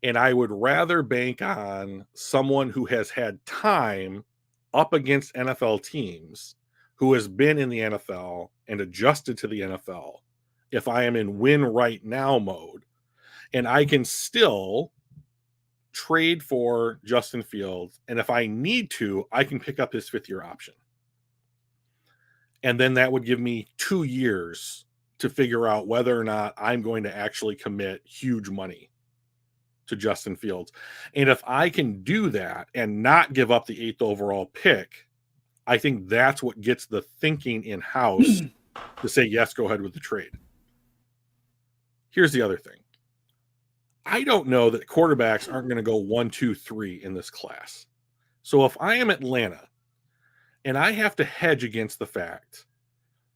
[SPEAKER 1] and I would rather bank on someone who has had time up against NFL teams, who has been in the NFL and adjusted to the NFL, if I am in win right now mode, and I can still trade for Justin Fields, and if I need to, I can pick up his 5th-year option. And then that would give me 2 years to figure out whether or not I'm going to actually commit huge money to Justin Fields. And if I can do that and not give up the 8th overall pick, I think that's what gets the thinking in-house to say, yes, go ahead with the trade. Here's the other thing. I don't know that quarterbacks aren't going to go 1, 2, 3 in this class. So if I am Atlanta and I have to hedge against the fact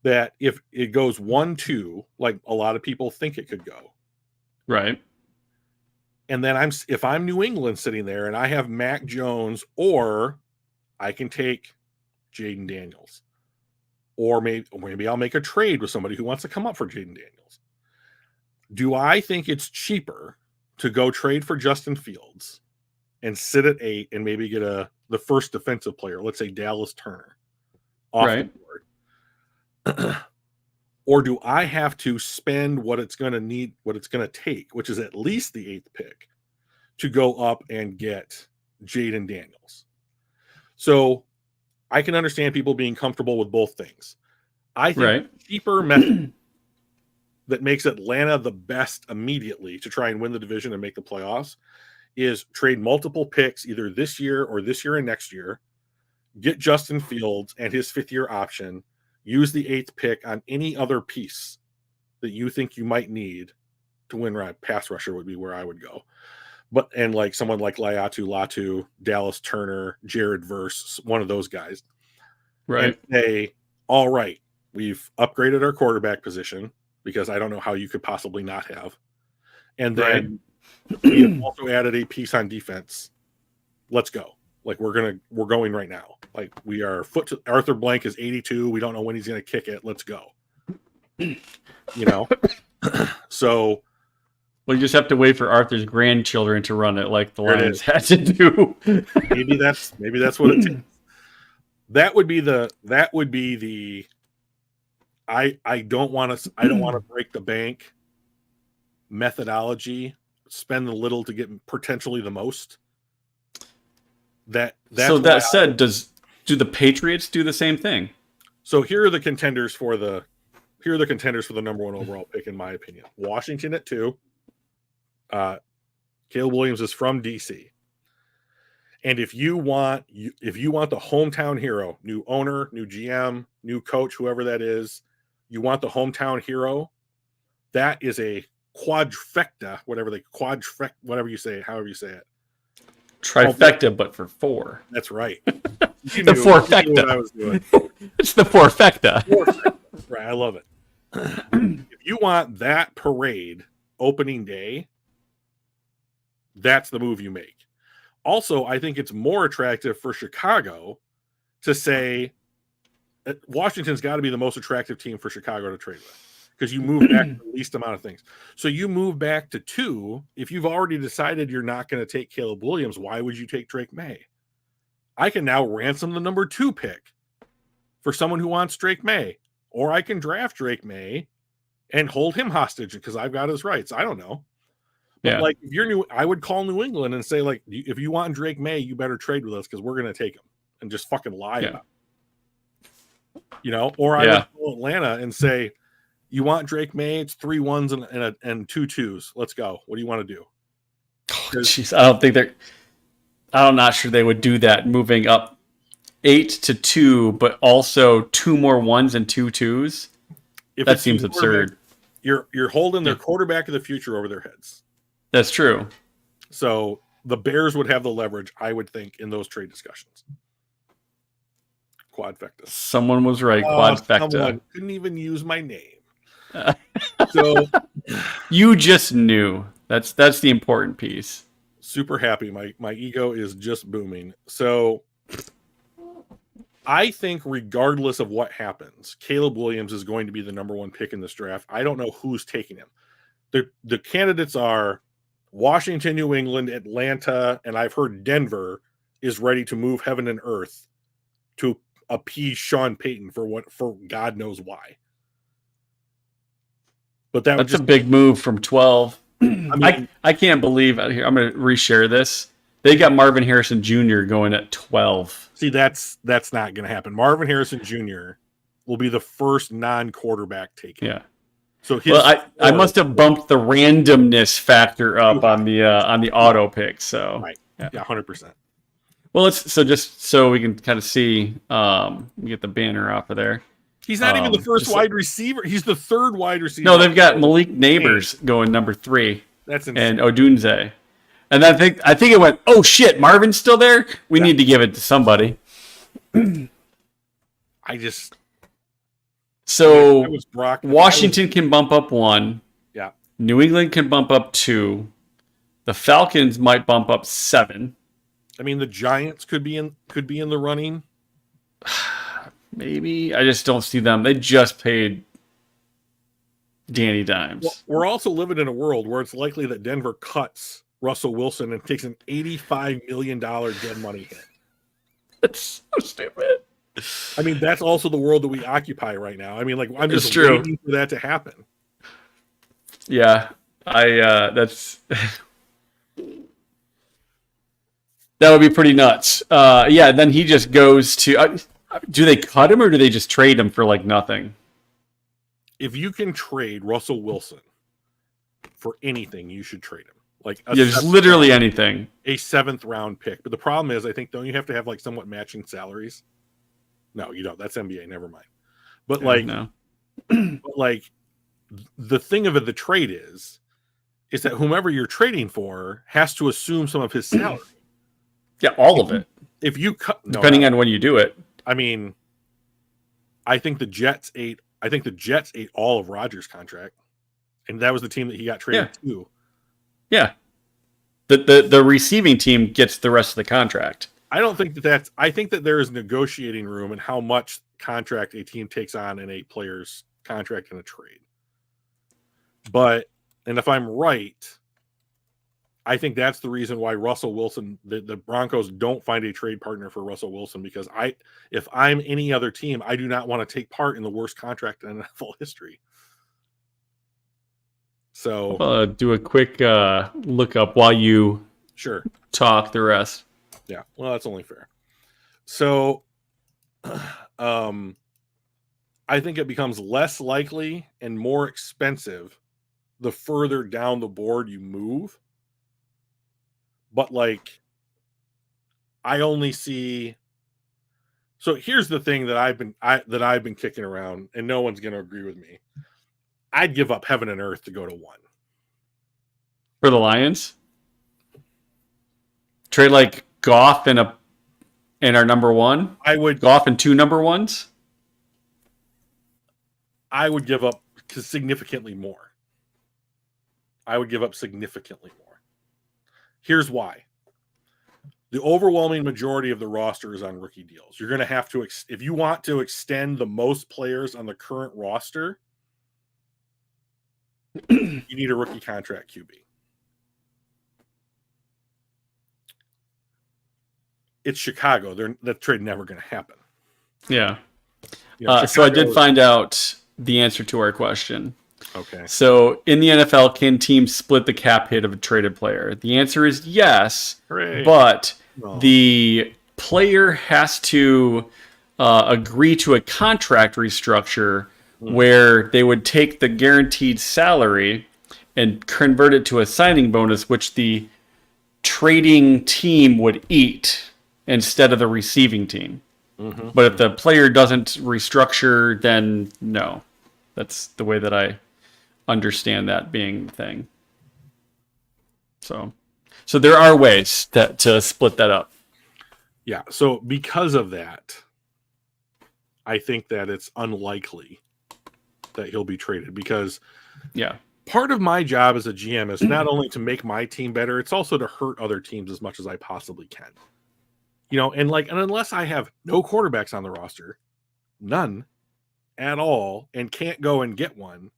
[SPEAKER 1] that if it goes 1, 2, like a lot of people think it could go.
[SPEAKER 2] Right.
[SPEAKER 1] And then if I'm New England sitting there and I have Mac Jones, or I can take Jaden Daniels, or maybe I'll make a trade with somebody who wants to come up for Jaden Daniels. Do I think it's cheaper to go trade for Justin Fields and sit at 8 and maybe get the first defensive player, let's say Dallas Turner, off the board? Or do I have to spend what it's going to take, which is at least the 8th pick, to go up and get Jaden Daniels? So I can understand people being comfortable with both things. I think the cheaper method that makes Atlanta the best immediately to try and win the division and make the playoffs is trade multiple picks either this year or this year and next year, get Justin Fields and his 5th-year option, use the 8th pick on any other piece that you think you might need to win. Pass rusher would be where I would go. And like someone like Latu, Dallas Turner, Jared Verse, one of those guys. Right. And say, all right, we've upgraded our quarterback position because I don't know how you could possibly not have. And then we have also added a piece on defense. Let's go. Like we're going right now. Like we are Arthur Blank is 82. We don't know when he's going to kick it. Let's go. So.
[SPEAKER 2] Well, you just have to wait for Arthur's grandchildren to run it like the Lions had to do.
[SPEAKER 1] maybe that's what it takes. That would be the I don't want to break the bank methodology, spend the little to get potentially the most. Do the Patriots do the same thing? So here are the contenders for the number 1 overall pick, in my opinion. Washington at 2. Caleb Williams is from DC. And if you want the hometown hero, new owner, new GM, new coach, whoever that is, you want the hometown hero, that is a quadfecta, whatever you say, however you say it.
[SPEAKER 2] Trifecta, but for 4.
[SPEAKER 1] That's right.
[SPEAKER 2] The fourfecta.
[SPEAKER 1] What I was doing.
[SPEAKER 2] It's the fourfecta.
[SPEAKER 1] Right, I love it. If you want that parade opening day, that's the move you make. Also, I think it's more attractive for Chicago to say Washington's got to be the most attractive team for Chicago to trade with, because you move back the least amount of things. So you move back to 2. If you've already decided you're not going to take Caleb Williams, why would you take Drake May? I can now ransom the number 2 pick for someone who wants Drake May, or I can draft Drake May and hold him hostage because I've got his rights. I don't know. But like, if you're new, I would call New England and say, like, if you want Drake May, you better trade with us because we're going to take him, and just fucking lie about it. You know, or I would call Atlanta and say, you want Drake May? It's 3 1s and 2 2s. Let's go. What do you want to do?
[SPEAKER 2] Oh, jeez, I'm not sure they would do that, moving up 8 to 2, but also 2 more 1s and 2 2s. That seems absurd.
[SPEAKER 1] You're holding their quarterback of the future over their heads.
[SPEAKER 2] That's true.
[SPEAKER 1] So the Bears would have the leverage, I would think, in those trade discussions. Quadfecta.
[SPEAKER 2] Someone was right. Quadfecta.
[SPEAKER 1] Someone couldn't even use my name. So
[SPEAKER 2] you just knew. That's the important piece.
[SPEAKER 1] Super happy. My ego is just booming. So I think regardless of what happens, Caleb Williams is going to be the number 1 pick in this draft. I don't know who's taking him. The candidates are Washington, New England, Atlanta, and I've heard Denver is ready to move heaven and earth to appease Sean Payton for God knows why. But that's
[SPEAKER 2] a big move from 12. I can't believe here. I'm going to reshare this. They got Marvin Harrison Jr. going at 12.
[SPEAKER 1] See, that's not going to happen. Marvin Harrison Jr. will be the first non-quarterback taken.
[SPEAKER 2] Yeah.
[SPEAKER 1] So
[SPEAKER 2] I must have bumped the randomness factor up on the auto pick. So
[SPEAKER 1] right. Yeah, 100%.
[SPEAKER 2] Well, just so we can kind of see, get the banner off of there.
[SPEAKER 1] He's not even the first wide receiver. He's the 3rd wide receiver.
[SPEAKER 2] No, they've got Malik Neighbors going number 3.
[SPEAKER 1] That's insane.
[SPEAKER 2] And Odunze. And I think it went, oh shit, Marvin's still there? We need to give it to somebody. So Washington can bump up 1.
[SPEAKER 1] Yeah.
[SPEAKER 2] New England can bump up 2. The Falcons might bump up 7.
[SPEAKER 1] I mean, the Giants could be in the running.
[SPEAKER 2] Maybe. I just don't see them. They just paid Danny Dimes.
[SPEAKER 1] Well, we're also living in a world where it's likely that Denver cuts Russell Wilson and takes an $85 million dead money hit.
[SPEAKER 2] That's so stupid.
[SPEAKER 1] I mean, that's also the world that we occupy right now. I mean, like, I'm just waiting for that to happen.
[SPEAKER 2] Yeah, that's that would be pretty nuts. Yeah, then he just goes to. Do they cut him or do they just trade him for like nothing?
[SPEAKER 1] If you can trade Russell Wilson for anything, you should trade him. Like
[SPEAKER 2] just literally anything.
[SPEAKER 1] A 7th round pick. But the problem is, I think, don't you have to have like somewhat matching salaries? No, you don't. That's NBA. Never mind. But
[SPEAKER 2] no.
[SPEAKER 1] But like the thing of the trade is that whomever you're trading for has to assume some of his salary.
[SPEAKER 2] Yeah, all of it.
[SPEAKER 1] If you cut,
[SPEAKER 2] depending on when you do it.
[SPEAKER 1] I mean, I think the Jets ate all of Rodgers' contract, and that was the team that he got traded to.
[SPEAKER 2] Yeah, the receiving team gets the rest of the contract.
[SPEAKER 1] I don't think that's. I think that there is negotiating room in how much contract a team takes on in a player's contract in a trade. And if I'm right, I think that's the reason why Russell Wilson, the Broncos don't find a trade partner for Russell Wilson, because if I'm any other team, I do not want to take part in the worst contract in NFL history. So
[SPEAKER 2] do a quick look up while you talk the rest.
[SPEAKER 1] Yeah, well, that's only fair. So I think it becomes less likely and more expensive the further down the board you move. But like, I only see. So here's the thing that I've been kicking around, and no one's going to agree with me. I'd give up heaven and earth to go to 1.
[SPEAKER 2] For the Lions? Trade like Goff and our number one? Goff and 2 number ones?
[SPEAKER 1] I would give up significantly more. I would give up significantly more. Here's why. The overwhelming majority of the roster is on rookie deals. You're going to have to, if you want to extend the most players on the current roster, you need a rookie contract QB. It's Chicago. That trade never going to happen.
[SPEAKER 2] Yeah. So I did find out the answer to our question.
[SPEAKER 1] Okay.
[SPEAKER 2] So in the NFL, can teams split the cap hit of a traded player? The answer is yes.
[SPEAKER 1] Hooray.
[SPEAKER 2] But the player has to agree to a contract restructure where they would take the guaranteed salary and convert it to a signing bonus, which the trading team would eat instead of the receiving team. Mm-hmm. But if the player doesn't restructure, then no. That's the way that I understand that being the thing. So there are ways to split that up.
[SPEAKER 1] Yeah. So because of that, I think that it's unlikely that he'll be traded because part of my job as a GM is not only to make my team better, it's also to hurt other teams as much as I possibly can. And unless I have no quarterbacks on the roster, none at all, and can't go and get one,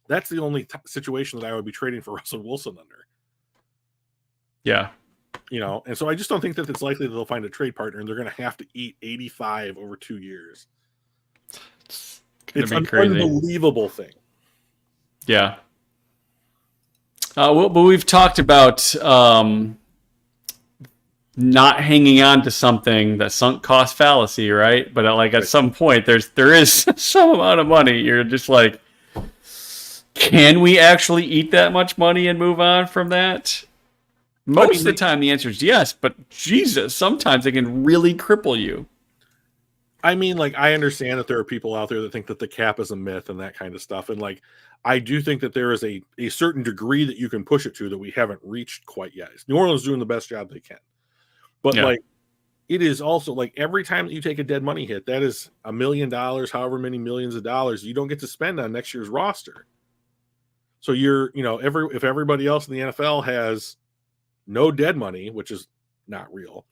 [SPEAKER 1] that's the only situation that I would be trading for Russell Wilson under.
[SPEAKER 2] Yeah.
[SPEAKER 1] And so I just don't think that it's likely that they'll find a trade partner and they're going to have to eat 85 over 2 years. It's an unbelievable thing.
[SPEAKER 2] Yeah. But we've talked about not hanging on to something, that sunk cost fallacy, right? But at some point, there is some amount of money. You're just like, can we actually eat that much money and move on from that? Most of the time, the answer is yes. But Jesus, sometimes it can really cripple you.
[SPEAKER 1] I mean, I understand that there are people out there that think that the cap is a myth and that kind of stuff. And I do think that there is a certain degree that you can push it to that we haven't reached quite yet. New Orleans is doing the best job they can. But it is also every time that you take a dead money hit, that is $1 million, however many millions of dollars you don't get to spend on next year's roster. So if everybody else in the NFL has no dead money, which is not real,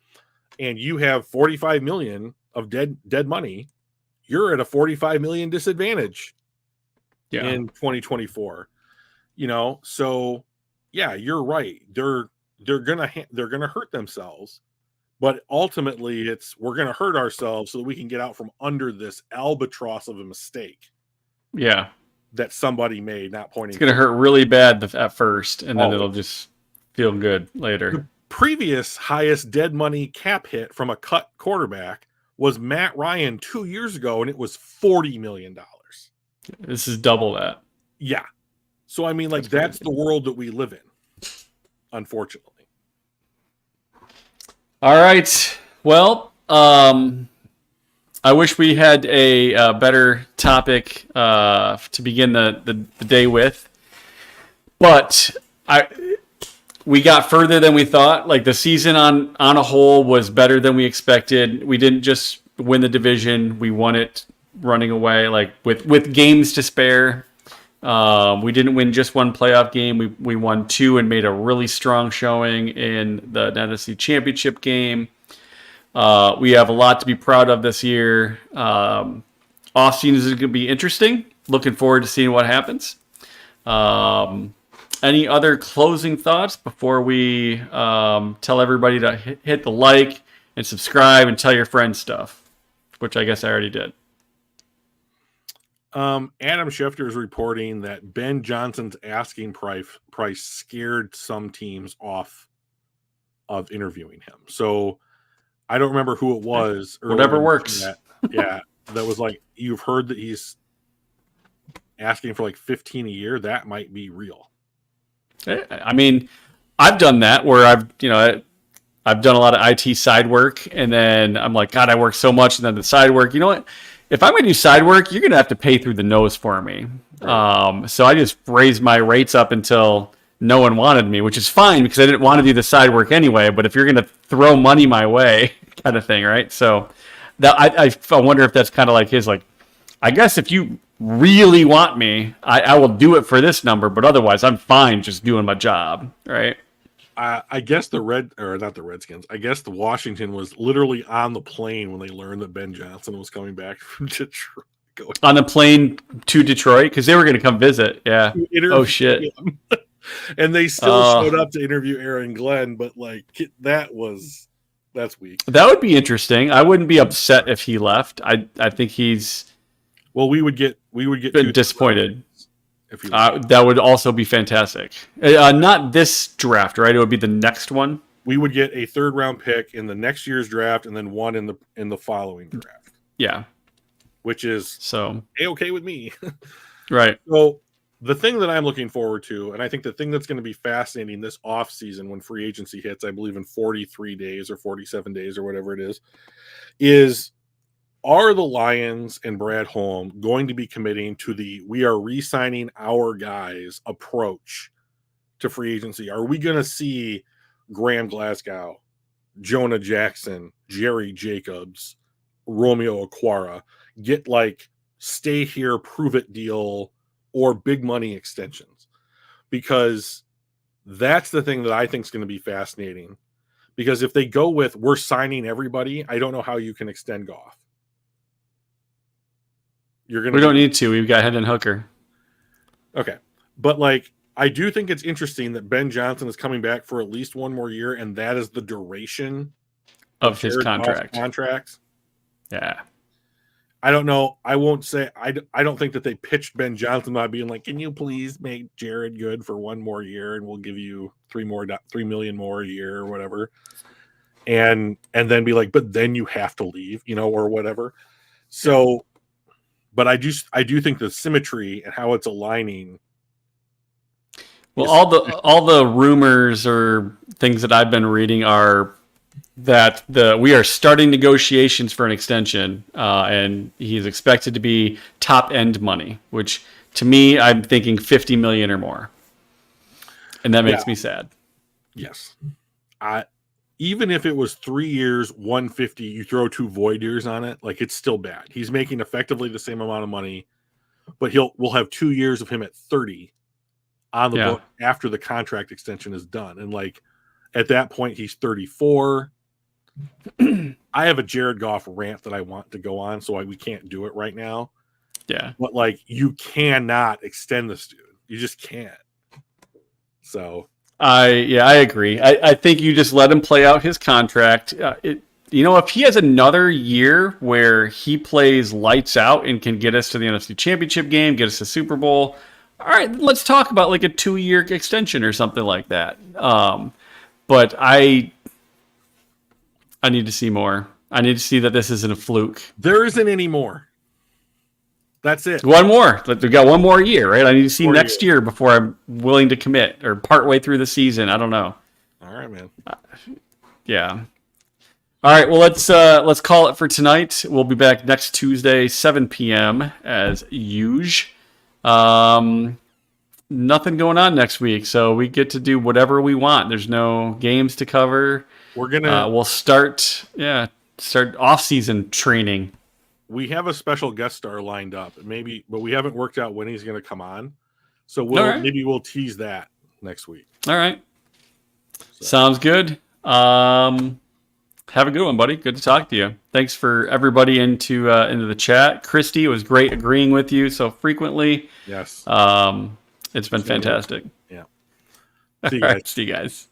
[SPEAKER 1] and you have 45 million of dead money, you're at a 45 million disadvantage in 2024. So yeah, you're right. They're gonna hurt themselves. But ultimately, we're going to hurt ourselves so that we can get out from under this albatross of a mistake.
[SPEAKER 2] Yeah.
[SPEAKER 1] That somebody made, not pointing.
[SPEAKER 2] It's going to hurt really bad at first, and then it'll just feel good later.
[SPEAKER 1] The previous highest dead money cap hit from a cut quarterback was Matt Ryan 2 years ago, and it was $40 million.
[SPEAKER 2] This is double that.
[SPEAKER 1] Yeah. So, I mean, that's the world that we live in, unfortunately.
[SPEAKER 2] All right. Well, I wish we had a better topic to begin the day with, but we got further than we thought. The season on a whole was better than we expected. We didn't just win the division; we won it running away, with games to spare. We didn't win just one playoff game. We won 2 and made a really strong showing in the NFC Championship game. We have a lot to be proud of this year. Off-season is going to be interesting. Looking forward to seeing what happens. Any other closing thoughts before we tell everybody to hit the like and subscribe and tell your friends stuff, which I guess I already did.
[SPEAKER 1] Adam Schefter is reporting that Ben Johnson's asking price scared some teams off of interviewing him. So I don't remember who it was.
[SPEAKER 2] Whatever works.
[SPEAKER 1] That was you've heard that he's asking for 15 a year. That might be real.
[SPEAKER 2] I mean, I've done that where I've done a lot of IT side work, and then I'm like, God, I work so much, and then the side work, you know what? If I'm going to do side work, you're going to have to pay through the nose for me. Right. So I just raised my rates up until no one wanted me, which is fine because I didn't want to do the side work anyway. But if you're going to throw money my way, kind of thing, right? So that I wonder if that's kind of like his, like, I guess if you really want me, I will do it for this number, but otherwise I'm fine just doing my job, right?
[SPEAKER 1] I guess not the Redskins. I guess the Washington was literally on the plane when they learned that Ben Johnson was coming back from Detroit.
[SPEAKER 2] On the plane to Detroit because they were going to come visit. Yeah. Oh shit.
[SPEAKER 1] And they still showed up to interview Aaron Glenn, but like that's weak.
[SPEAKER 2] That would be interesting. I wouldn't be upset if he left. I think he's.
[SPEAKER 1] Well, we would get
[SPEAKER 2] disappointed.
[SPEAKER 1] If he
[SPEAKER 2] that would also be fantastic. Not this draft, right? It would be the next one.
[SPEAKER 1] We would get a 3rd round pick in the next year's draft, and then one in the following draft.
[SPEAKER 2] Yeah,
[SPEAKER 1] which is
[SPEAKER 2] so
[SPEAKER 1] okay with me.
[SPEAKER 2] Right.
[SPEAKER 1] So the thing that I'm looking forward to, and I think the thing that's going to be fascinating this offseason when free agency hits, I believe in 43 days or 47 days or whatever it is are the Lions and Brad Holm going to be committing to the we are re-signing our guys approach to free agency? Are we going to see Graham Glasgow, Jonah Jackson, Jerry Jacobs, Romeo Okwara get like stay here, prove it deal or big money extensions? Because that's the thing that I think is going to be fascinating. Because if they go with we're signing everybody, I don't know how you can extend Goff.
[SPEAKER 2] We don't need to. We've got Hendon Hooker.
[SPEAKER 1] Okay. But like, I do think it's interesting that Ben Johnson is coming back for at least one more year, and that is the duration
[SPEAKER 2] of his
[SPEAKER 1] contracts.
[SPEAKER 2] Yeah.
[SPEAKER 1] I don't know. I won't say I don't think that they pitched Ben Johnson by being like, can you please make Jared good for one more year and we'll give you $3 million more a year or whatever. And then be like, but then you have to leave, or whatever. So but I do think the symmetry and how it's aligning.
[SPEAKER 2] Well, all the rumors or things that I've been reading are that we are starting negotiations for an extension, and he's expected to be top end money, which to me I'm thinking $50 million or more, and that makes me sad.
[SPEAKER 1] Yes, even if it was 3 years, 150, you throw 2 void years on it, like it's still bad. He's making effectively the same amount of money, but we'll have 2 years of him at 30 on the book after the contract extension is done. And like at that point, he's 34. I have a Jared Goff rant that I want to go on, so we can't do it right now.
[SPEAKER 2] Yeah.
[SPEAKER 1] But like you cannot extend this dude. You just can't. So
[SPEAKER 2] I agree. I think you just let him play out his contract. If he has another year where he plays lights out and can get us to the NFC Championship game, get us to Super Bowl, all right, let's talk about like a 2-year extension or something like that. But I need to see more. I need to see that this isn't a fluke.
[SPEAKER 1] There isn't any more. That's it.
[SPEAKER 2] One more. We got one more year, right? I need to see next year before I'm willing to commit, or partway through the season. I don't know.
[SPEAKER 1] All right, man.
[SPEAKER 2] Yeah. All right. Well, let's call it for tonight. We'll be back next Tuesday, 7 p.m. as usual. Nothing going on next week, so we get to do whatever we want. There's no games to cover. We'll start off-season training.
[SPEAKER 1] We have a special guest star lined up, but we haven't worked out when he's going to come on. So maybe we'll tease that next week.
[SPEAKER 2] All right. So. Sounds good. Have a good one, buddy. Good to talk to you. Thanks for everybody into the chat. Christy, it was great agreeing with you so frequently.
[SPEAKER 1] Yes.
[SPEAKER 2] It's been fantastic.
[SPEAKER 1] Yeah.
[SPEAKER 2] See you guys.